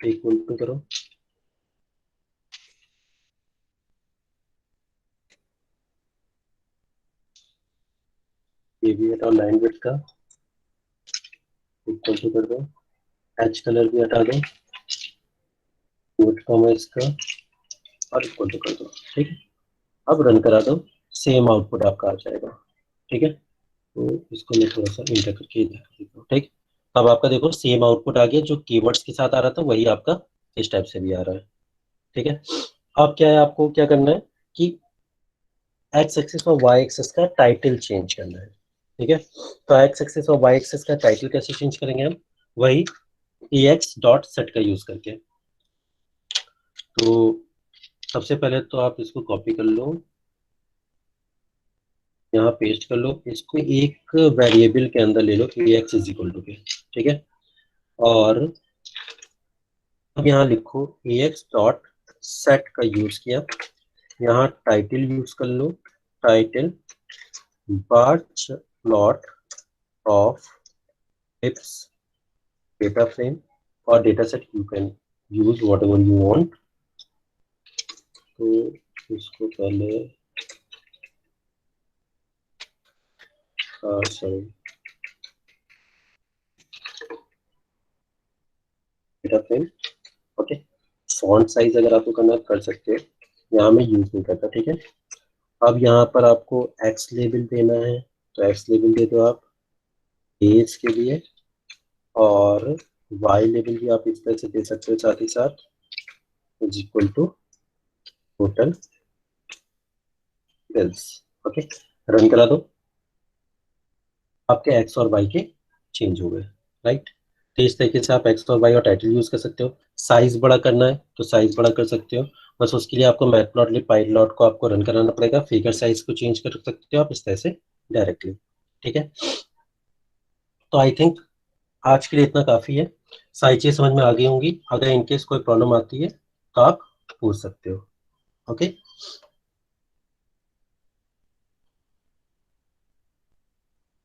इक्वल टू करो, ये भी हटाओ, लाइन विड्थ का इक्वल टू कर दो, एच कलर भी हटा दो, इन्वर्टेड कॉमा इसका और इक्वल टू कर दो, ठीक है। अब रन करा दो, सेम आउटपुट आपका आ जाएगा, ठीक है। तो इसको मैं थोड़ा सा इंटर करके इधर कर देता हूँ, ठीक। अब आपका देखो सेम आउटपुट आ गया, जो कीवर्ड्स के साथ आ रहा था वही आपका इस टाइप से भी आ रहा है, ठीक है। अब क्या है, आपको क्या करना है कि एक्स एक्सिस और वाई एक्सिस का टाइटल चेंज करना है, ठीक है। तो एक्स एक्सिस और वाई एक्सिस का टाइटल कैसे चेंज करेंगे हम, वही ex डॉट सेट का यूज करके। तो सबसे पहले तो आप इसको कॉपी कर लो, यहाँ पेस्ट कर लो, इसको एक वेरिएबल के अंदर ले लो, ex is equal to K, ठीक है। और अब यहाँ लिखो ex डॉट सेट का यूज किया, यहाँ टाइटल यूज कर लो, title bar plot of tips data frame और data set, you can use whatever you want. तो इसको पहले sorry, data frame, okay. Font size अगर आपको करना कर सकते हो, यहाँ मैं यूज नहीं करता, ठीक है। अब यहाँ पर आपको एक्स लेबल देना है, तो एक्स लेबल दे दो आप एज के लिए, और वाई लेबल भी आप इस तरह से दे सकते हो, साथ ही साथ is equal to total bills, okay. Run करा दो, आपके एक्स और वाई के चेंज हो गए, राइट। तो इस तरीके से आप एक्स और वाई और टाइटल यूज कर सकते हो। साइज बड़ा करना है तो साइज बड़ा कर सकते हो, बस उसके लिए आपको मैटप्लॉटलिब पाइलॉट को आपको रन कराना पड़ेगा, फिगर साइज को चेंज कर सकते हो आप इस तरह से डायरेक्टली, ठीक है। तो आई थिंक आज के लिए इतना काफी है, सारी चीज समझ में आ गई होंगी। अगर इनकेस कोई प्रॉब्लम आती है तो आप पूछ सकते हो, ओके।